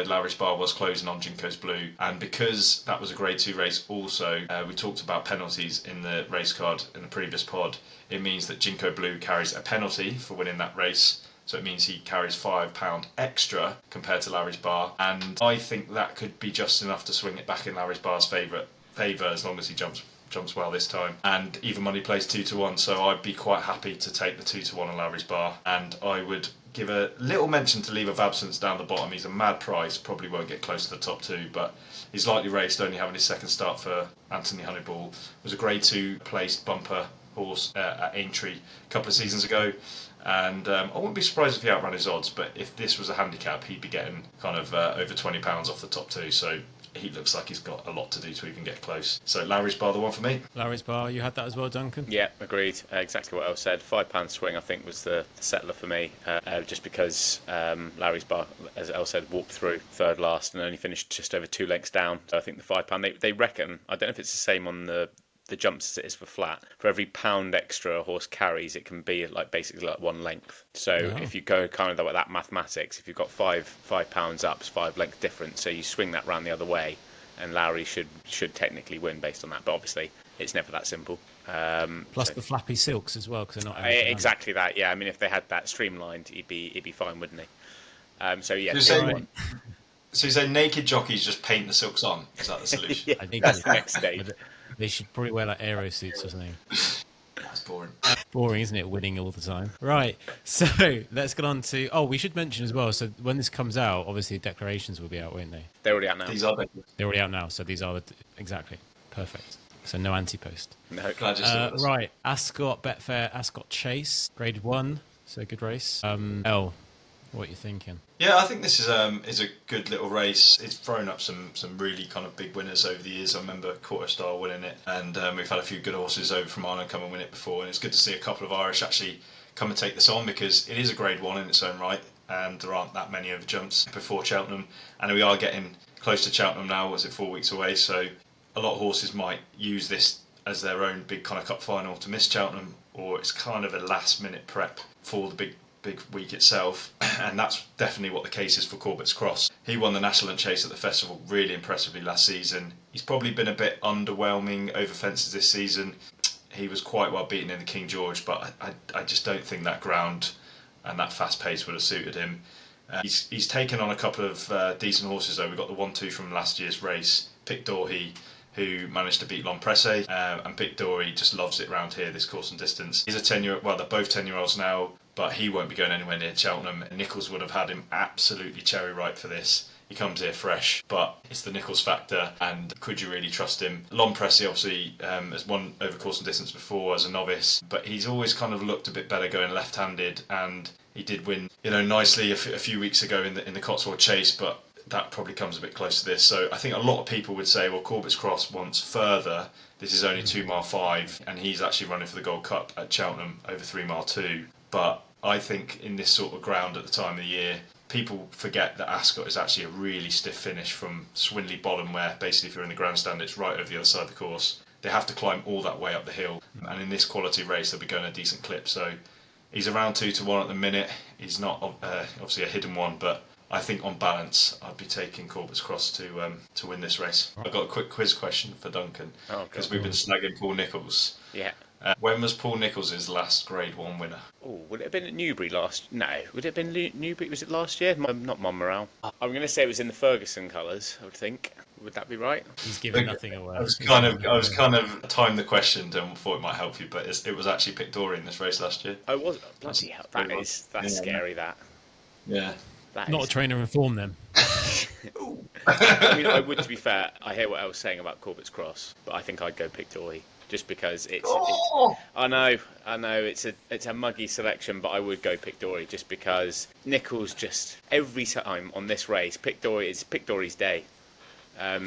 Lowry's Bar was closing on Ginkgo's Blue, and because that was a Grade 2 race also, we talked about penalties in the race card in the previous pod. It means that Ginkgo Blue carries a penalty for winning that race, so it means he carries £5 extra compared to Lowry's Bar, and I think that could be just enough to swing it back in Lowry's Bar's favour as long as he jumps well this time. And even money plays 2-1, so I'd be quite happy to take the 2-1 on Lowry's Bar, and I would give a little mention to Leave of Absence down the bottom. He's a mad price, probably won't get close to the top 2, but he's lightly raced, only having his second start for Anthony Honeyball. Was a Grade 2 placed bumper horse at Aintree a couple of seasons ago, and I wouldn't be surprised if he outran his odds, but if this was a handicap he'd be getting kind of over £20 off the top 2, so he looks like he's got a lot to do to even get close. So Lowry's Bar, the one for me. Lowry's Bar, you had that as well, Duncan? Yeah, agreed. Exactly what El said. £5 swing, I think, was the settler for me, just because Lowry's Bar, as El said, walked through third last and only finished just over 2 lengths down. So I think the £5, they reckon, I don't know if it's the same on the jumps as it is for flat, for every pound extra a horse carries, it can be basically 1 length. So if you go kind of that mathematics, if you've got £5 up, it's 5 length difference, so you swing that round the other way and Lowry should technically win based on that, but obviously it's never that simple. Plus the flappy silks as well, because they're not exactly that. Yeah, I mean, if they had that streamlined, he'd be fine, wouldn't he? So yeah, so you say naked jockeys just paint the silks on? Is that the solution? Yeah, I think that's the next stage. They should probably wear aero suits or something. That's boring. Boring, isn't it? Winning all the time. Right. So let's get on to. Oh, we should mention as well. So when this comes out, obviously declarations will be out, won't they? They're already out now. They're already out now. So these are exactly perfect. So no anti-post. No. Glad you saw this. Right. Ascot Betfair Ascot Chase Grade 1. So good race. El, what are you thinking? Yeah, I think this is a good little race. It's thrown up some really kind of big winners over the years. I remember Quarter Star winning it, and we've had a few good horses over from Ireland come and win it before, and it's good to see a couple of Irish actually come and take this on, because it is a Grade 1 in its own right, and there aren't that many over jumps before Cheltenham, and we are getting close to Cheltenham now. Was it 4 weeks away? So a lot of horses might use this as their own big kind of cup final to miss Cheltenham, or it's kind of a last minute prep for the big week itself, and that's definitely what the case is for Corbett's Cross. He won the National Chase at the festival really impressively last season. He's probably been a bit underwhelming over fences this season. He was quite well beaten in the King George, but I just don't think that ground and that fast pace would have suited him. He's taken on a couple of decent horses though. We've got the 1-2 from last year's race, Pic D'Orhy, who managed to beat L'Impresse, and Pic D'Orhy just loves it round here, this course and distance. He's a 10-year-old, well, they're both 10-year-olds now, but he won't be going anywhere near Cheltenham. Nichols would have had him absolutely cherry ripe for this. He comes here fresh, but it's the Nichols factor, and could you really trust him? L'Impresse obviously has won over course and distance before as a novice, but he's always kind of looked a bit better going left-handed, and he did win, nicely a few weeks ago in the Cotswold Chase, but that probably comes a bit close to this. So I think a lot of people would say, well, Corbett's Cross wants further. This is only 2 mile 5, and he's actually running for the Gold Cup at Cheltenham over 3 mile 2. But I think in this sort of ground at the time of the year, people forget that Ascot is actually a really stiff finish from Swinley Bottom, where basically if you're in the grandstand, it's right over the other side of the course. They have to climb all that way up the hill, and in this quality race, they'll be going a decent clip. So he's around 2-1 at the minute. He's not obviously a hidden one, but I think on balance, I'd be taking Corbett's Cross to win this race. I've got a quick quiz question for Duncan, because we've been slagging Paul Nicholls. Yeah. When was Paul Nicholls' last Grade 1 winner? Oh, would it have been at Newbury last? No, would it have been Newbury? Was it last year? Not Monmoral. I'm going to say it was in the Ferguson colours. I would think. Would that be right? He's giving nothing away. I was kind of timed the question and thought it might help you, but it was actually Pictory in this race last year. Oh, was it? Bloody hell! That's scary. That. Yeah. Not a trainer in form then. I mean, I would, to be fair, I hear what I was saying about Corbett's Cross, but I think I'd go Pictory. Just because it's I know it's a muggy selection, but I would go Pictory just because Nicholls just every time on this race, it's Pictory's day.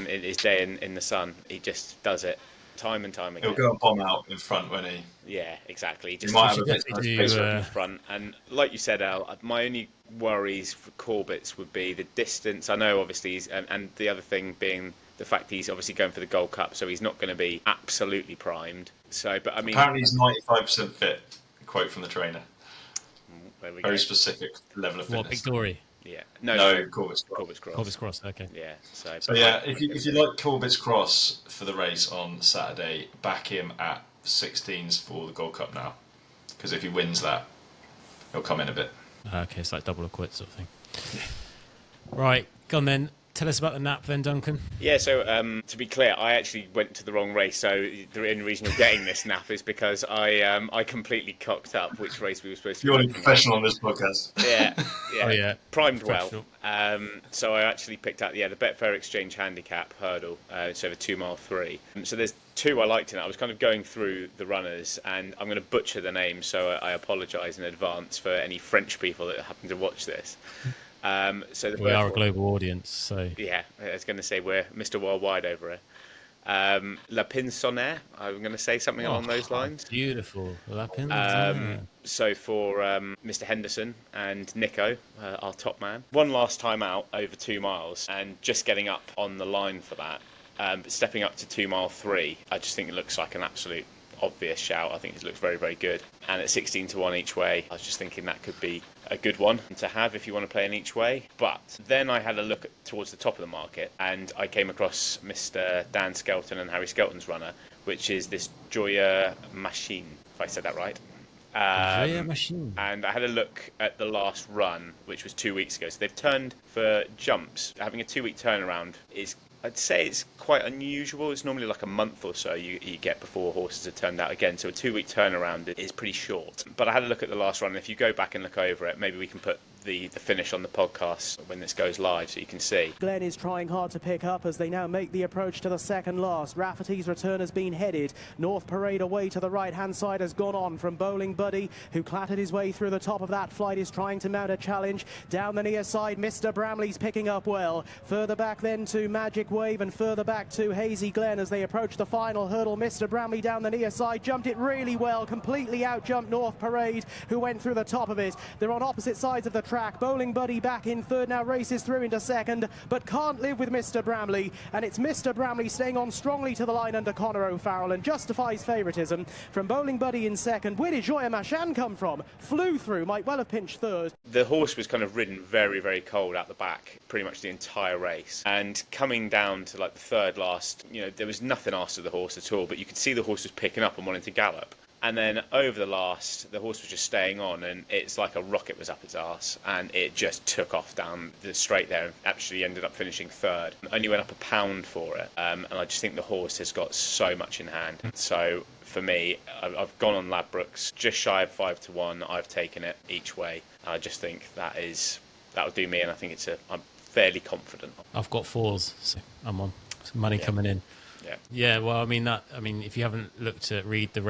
His day in the sun. He just does it time and time again. He'll go and bomb out in front, won't he? Yeah, exactly. He just might have a bit in front. And like you said, Al, my only worries for Corbett's would be the distance. I know, obviously, and the other thing being the fact he's obviously going for the Gold Cup, so he's not going to be absolutely primed. So, but I mean, apparently he's 95% fit. Quote from the trainer. Very specific level of fitness. What, Pictory? Yeah. No, Corbett's Cross. Corbett's Cross. Okay. Yeah. So yeah, if you like Corbett's Cross for the race on Saturday, back him at 16s for the Gold Cup now, because if he wins that, he'll come in a bit. Okay, it's like double or quit sort of thing. Right, go on then. Tell us about the nap then, Duncan. Yeah, so to be clear, I actually went to the wrong race. So the only reason you're getting this nap is because I completely cocked up which race we were supposed to be. You're a professional on this podcast. Yeah. Oh, yeah. Primed well. So I actually picked out the Betfair Exchange Handicap hurdle. It's over 2 mile 3. So there's 2 I liked in it. I was kind of going through the runners, and I'm going to butcher the names, so I apologise in advance for any French people that happen to watch this. So we are a global audience, so yeah, I was going to say we're Mr. Worldwide over here. La Pinsonnaire, I'm going to say something along those lines. Beautiful, La Pinsonnaire. So for Mr. Henderson and Nico, our top man, one last time out over 2 miles, and just getting up on the line for that. But stepping up to 2 mile 3, I just think it looks like an absolute obvious shout. I think it looks very, very good. And at 16-1 each way, I was just thinking that could be a good one to have if you want to play in each way. But then I had a look towards the top of the market, and I came across Mr. Dan Skelton and Harry Skelton's runner, which is this Joya Machine, if I said that right. Joya Machine. And I had a look at the last run, which was 2 weeks ago. So they've turned for jumps. Having a 2-week turnaround is, I'd say, it's quite unusual. It's normally like a month or so you get before horses are turned out again. So a 2-week turnaround is pretty short. But I had a look at the last run, and if you go back and look over it, maybe we can put the finish on the podcast when this goes live so you can see. Glenn is trying hard to pick up as they now make the approach to the second last. Rafferty's return has been headed. North Parade away to the right-hand side has gone on from Bowling Buddy, who clattered his way through the top of that flight, is trying to mount a challenge. Down the near side, Mr. Bramley's picking up well. Further back then to Magic Wave, and further back to Hazy Glen as they approach the final hurdle. Mr. Bramley down the near side, jumped it really well, completely out-jumped North Parade, who went through the top of it. They're on opposite sides of the track. Bowling Buddy back in third, now races through into second, but can't live with Mr. Bramley, and it's Mr. Bramley staying on strongly to the line under Conor O'Farrell and justifies favouritism from Bowling Buddy in second. Where did Joya Machan come from? Flew through, might well have pinched third. The horse was kind of ridden very, very cold out the back pretty much the entire race, and coming down to like the third last, there was nothing asked of the horse at all, but you could see the horse was picking up and wanting to gallop. And then over the last, the horse was just staying on, and it's like a rocket was up its arse, and it just took off down the straight there and actually ended up finishing third. Only went up a pound for it, and I just think the horse has got so much in hand. So for me, I've gone on Ladbrokes, just shy of 5-1. I've taken it each way. I just think that'll do me, and I think I'm fairly confident. I've got 4s, so I'm on. Some money coming in. Yeah, well, I mean, if you haven't looked at how to read the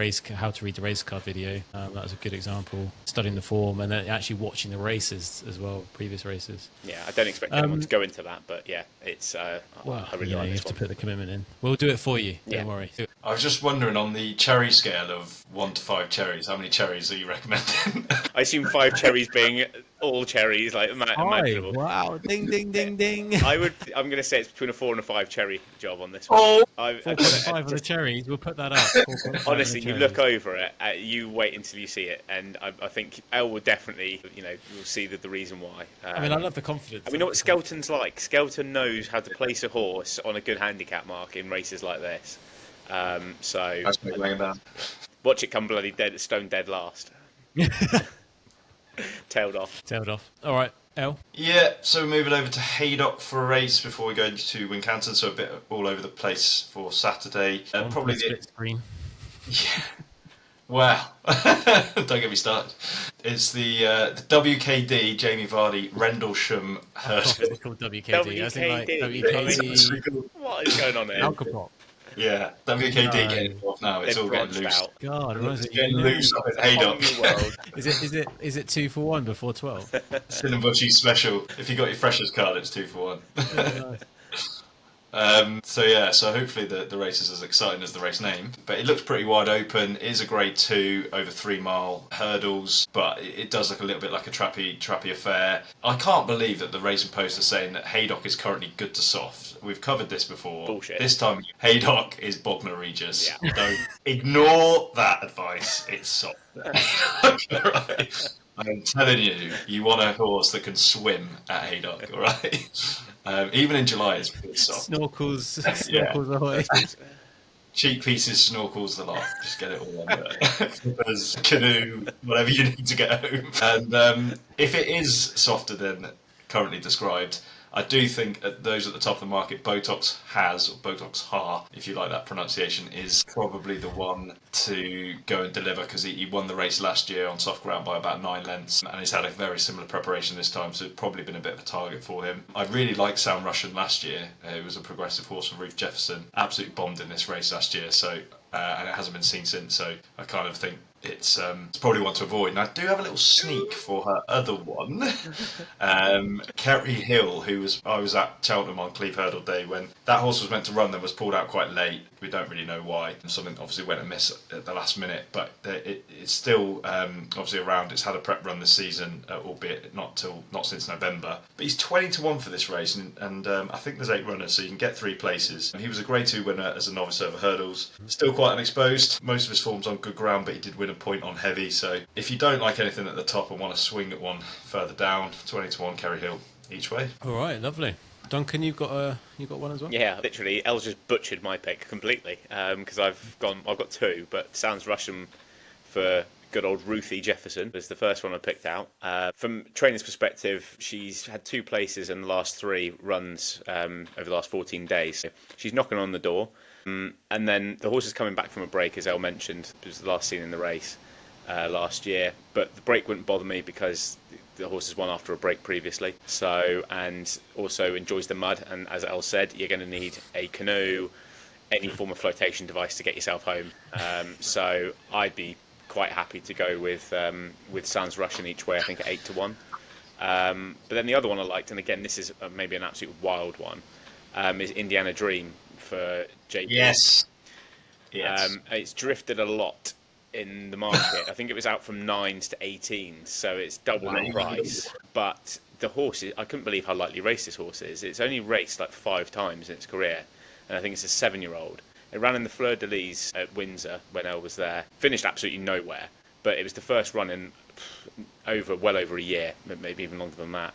race card video, that was a good example. Studying the form and then actually watching the races as well, previous races. Yeah, I don't expect anyone to go into that, but yeah, it's. Well, I really like you this have one. to put the commitment in. We'll do it for you. Don't worry. I was just wondering, on the cherry scale of 1 to 5 cherries, how many cherries are you recommending? I assume 5 cherries being all cherries, like imaginable. Wow! Ding, ding, ding, ding. I'm going to say it's between a 4 and a 5 cherry job on this one. Oh, 4.5 on the cherries. We'll put that up. 4.5 honestly, on the you look over it, you wait until you see it, and I think Elle will definitely, you'll see the reason why. I mean, I love the confidence. I mean, you know what Skelton's like? Skelton knows how to place a horse on a good handicap mark in races like this. So that's me laying down. Watch it come bloody dead, stone dead last. Tailed off. All right, Elle. Yeah, so moving over to Haydock for a race before we go into Wincanton, so a bit all over the place for Saturday. Probably the split screen. Yeah. Well, don't get me started. It's the WKD Jamie Vardy Rendlesham hurdle. It's called WKD. I think like WKD. What is going on here? Alcopop. Yeah, WKD getting involved now. It's all getting loose. Out. God, it's getting loose up at Haydock. Is it 2 for 1 before 12? Cinnambushy special. If you got your freshers card, it's 2 for 1. Yeah, nice. So hopefully the race is as exciting as the race name. But it looks pretty wide open. It is a grade 2 over 3 mile hurdles, but it does look a little bit like a trappy affair. I can't believe that the Racing Post are saying that Haydock is currently good to soft. We've covered this before. Bullshit. This time Haydock is Bognor Regis. Yeah. Don't ignore that advice. It's soft. Right. I'm telling you, you want a horse that can swim at Haydock, all right? Even in July, it's pretty soft. Snorkels Yeah. ahoy. Cheek pieces, snorkels, the lot. Just get it all on there. Flippers, canoe, whatever you need to get home. And if it is softer than currently described, I do think those at the top of the market, Botox Has, or Botox Ha, if you like that pronunciation, is probably the one to go and deliver, because he won the race last year on soft ground by about 9 lengths, and he's had a very similar preparation this time, so it's probably been a bit of a target for him. I really liked Sound Russian last year. It was a progressive horse from Ruth Jefferson. Absolutely bombed in this race last year, so and it hasn't been seen since, so I kind of think it's probably one to avoid. And I do have a little sneak for her other one. Kerry Hill, I was at Cheltenham on Cleve Hurdle Day when that horse was meant to run, then was pulled out quite late. We don't really know why. Something obviously went amiss at the last minute, but it's still obviously around. It's had a prep run this season, albeit not since November. But he's 20 to 1 for this race, and I think there's 8 runners, so you can get 3 places. And he was a Grade 2 winner as a novice over hurdles. Still quite unexposed. Most of his form's on good ground, but he did win a point on heavy. So if you don't like anything at the top and want to swing at one further down, 20 to 1 Kerry Hill each way. All right, lovely. Duncan, you've got one as well. Yeah, literally, Elle's just butchered my pick completely because I've got 2, but Sounds Russian for good old Ruthie Jefferson was the first one I picked out. From trainer's perspective, she's had 2 places in the last 3 runs over the last 14 days. So she's knocking on the door. And then the horse is coming back from a break, as Elle mentioned. It was the last seen in the race last year. But the break wouldn't bother me because the horse has won after a break previously. So, and also enjoys the mud. And as Elle said, you're going to need a canoe, any form of flotation device to get yourself home. So I'd be quite happy to go with Sounds Russian each way, I think at 8 to 1. But then the other one I liked, and again, this is maybe an absolute wild one, is Indiana Dream for JP. Yes. It's drifted a lot in the market. I think it was out from 9s to 18s, so it's double the price. But the horse, I couldn't believe how lightly raced this horse is. It's only raced like 5 times in its career, and I think it's a 7-year-old. It ran in the Fleur de Lis at Windsor when Elle was there. Finished absolutely nowhere, but it was the first run in well over a year, maybe even longer than that.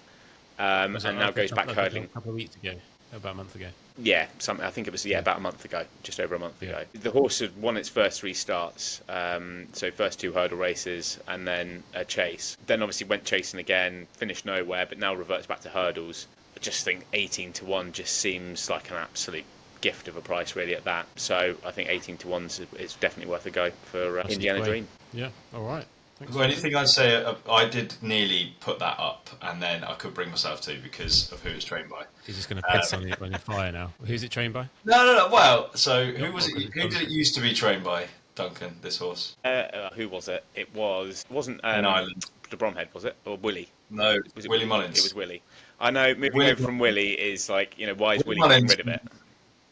And now goes back hurdling. A couple of weeks ago, about a month ago. Yeah, I think it was about a month ago, just over a month ago. The horse had won its first 3 starts, so first 2 hurdle races and then a chase. Then obviously went chasing again, finished nowhere, but now reverts back to hurdles. I just think 18 to 1 just seems like an absolute gift of a price really at that. So I think 18 to 1 is definitely worth a go for Indiana Dream. Yeah, all right. Well, anything I'd say, I did nearly put that up, and then I could bring myself to because of who it's trained by. He's just going to piss on your fire now. Who's it trained by? No. Well, so who was it? Who did it used to be trained by? Duncan, this horse. Who was it? It wasn't in Ireland. The Bromhead, was it, or Willie? No, was it Willie Mullins. It was Willie. I know. Moving over from Willie is like, why is Willie Mullins getting rid of it?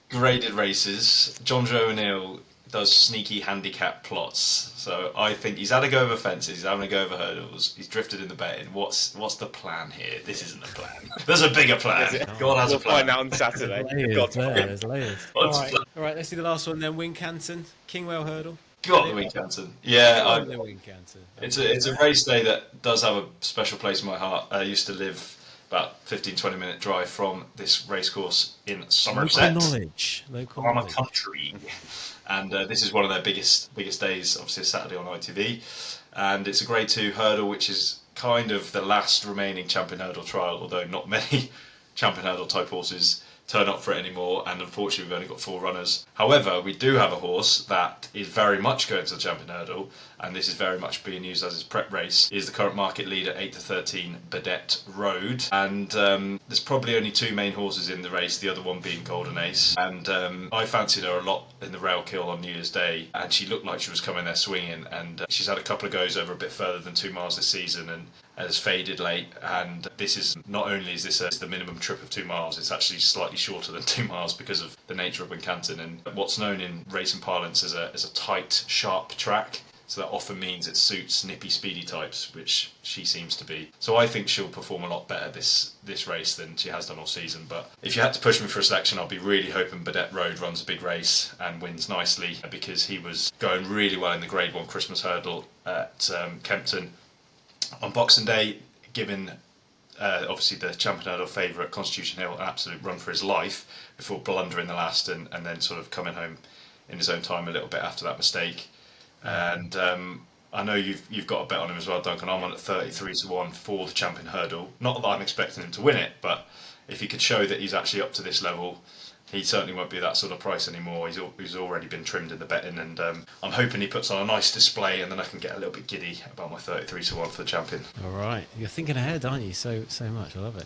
Graded races. John Joe O'Neill does sneaky handicap plots. So I think he's had a go over fences, he's having a go over hurdles, he's drifted in the betting. What's the plan here? This isn't a plan. There's a bigger plan. God has a plan. We'll find out on Saturday. There's layers. All God's plan. right, let's do the last one then. Wincanton, Kingwell hurdle. Got the Wincanton. Yeah, The Wincanton. it's a race day that does have a special place in my heart. I used to live about 15-20 minute drive from this racecourse in Somerset. Local On a knowledge. country. And this is one of their biggest days, obviously Saturday on ITV. And it's a Grade 2 hurdle, which is kind of the last remaining champion hurdle trial, although not many champion hurdle type horses turn up for it anymore, and unfortunately we've only got 4 runners. However, we do have a horse that is very much going to the champion hurdle, and this is very much being used as his prep race. He is the current market leader, 8-13 Bedette Road, and there's probably only 2 main horses in the race, the other one being Golden Ace, and I fancied her a lot in the rail kill on New Year's Day, and she looked like she was coming there swinging, and she's had a couple of goes over a bit further than 2 miles this season, and has faded late, and this is not only is this the minimum trip of 2 miles, it's actually slightly shorter than 2 miles because of the nature of Wincanton and what's known in racing parlance as a tight, sharp track. So that often means it suits nippy, speedy types, which she seems to be. So I think she'll perform a lot better this race than she has done all season. But if you had to push me for a selection, I'll be really hoping Bedette Road runs a big race and wins nicely, because he was going really well in the Grade 1 Christmas hurdle at Kempton on Boxing Day, giving obviously the champion hurdle favourite Constitution Hill an absolute run for his life before blundering the last and then sort of coming home in his own time a little bit after that mistake. And I know you've got a bet on him as well, Duncan. I'm on at 33-1 for the champion hurdle. Not that I'm expecting him to win it, but if he could show that he's actually up to this level, he certainly won't be that sort of price anymore. He's already been trimmed in the betting, and I'm hoping he puts on a nice display, and then I can get a little bit giddy about my 33-1 for the champion. All right, you're thinking ahead, aren't you? So much. I love it.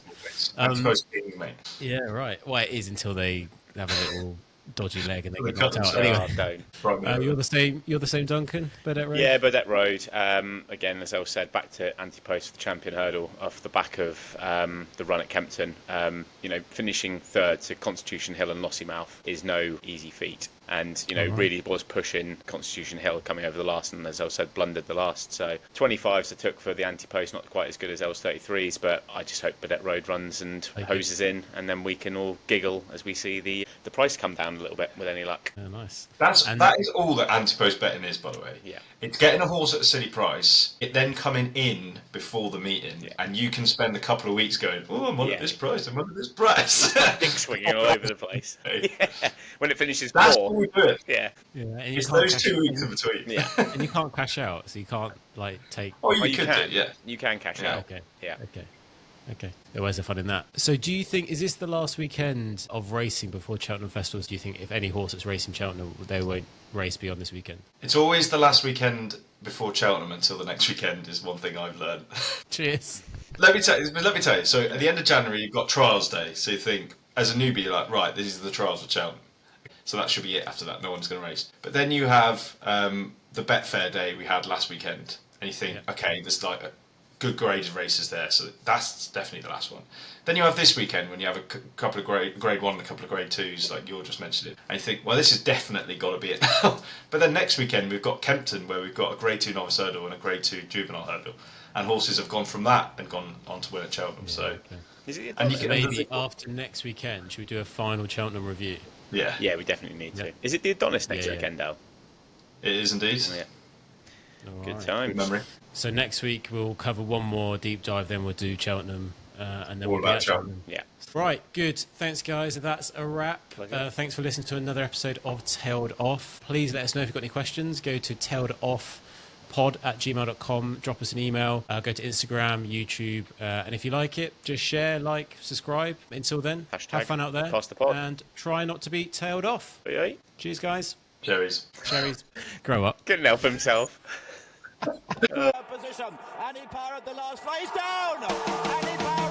That's supposed to be, mate. Yeah, right. Well, it is until they have a little dodgy leg and they get knocked out. Anyway, you're the same. You're the same, Duncan. Bedette Road. Yeah, Bedette Road. Again, as El said, back to anti-post for the champion hurdle off the back of the run at Kempton. Finishing third to Constitution Hill and Lossiemouth is no easy feat. And, really was pushing Constitution Hill coming over the last, and as El said, blundered the last. So 25s I took for the anti-post, not quite as good as El's 33s, but I just hope Bedette Road runs and hoses in, and then we can all giggle as we see the price come down a little bit with any luck. Oh, nice. That is all that anti-post betting is, by the way. Yeah. It's getting a horse at a silly price, it then coming in before the meeting, and you can spend a couple of weeks going, oh, I'm on at this price, I'm on at this price. Dick swinging all over the place. Yeah. When it finishes That's poor. all we do it. Yeah. And it's those 2 weeks in between. Yeah. And you can't cash out, so you can't take. Oh, you could do, yeah. You can cash out. Okay. Yeah. Okay. Where's the fun in that? So do you think, is this the last weekend of racing before Cheltenham Festivals? Do you think if any horse that's racing Cheltenham, they won't race beyond this weekend? It's always the last weekend before Cheltenham until the next weekend is one thing I've learned. Cheers. Let me tell you, so at the end of January you've got trials day, so you think, as a newbie, you're like, right, these are the trials for Cheltenham. So that should be it after that, no one's going to race. But then you have the Betfair day we had last weekend, and you think, okay, there's like a good graded races there, so that's definitely the last one. Then you have this weekend when you have a couple of grade 1 and a couple of grade 2s, like you just mentioned it, and you think, well, this has definitely got to be it now. But then next weekend we've got Kempton, where we've got a grade 2 novice hurdle and a grade 2 juvenile hurdle, and horses have gone from that and gone on to win at Cheltenham. Is it and maybe after next weekend, should we do a final Cheltenham review? Yeah. Yeah, we definitely need to. Is it the Adonis next weekend, Al? It is indeed. Yeah. Good right. times. Good memory. So next week we'll cover one more deep dive, then we'll do Cheltenham, and then All we'll be about at Cheltenham. Yeah. Right, good. Thanks, guys. That's a wrap. Thanks for listening to another episode of Tailed Off. Please let us know if you've got any questions. Go to tailedoffpod@gmail.com. Drop us an email. Go to Instagram, YouTube, and if you like it, just share, like, subscribe. Until then, have fun out there. Pass the pod. And try not to be tailed off. Yeah. Cheers, guys. Cherries. Grow up. Couldn't help himself. Position, and he powered the last race down, and he powered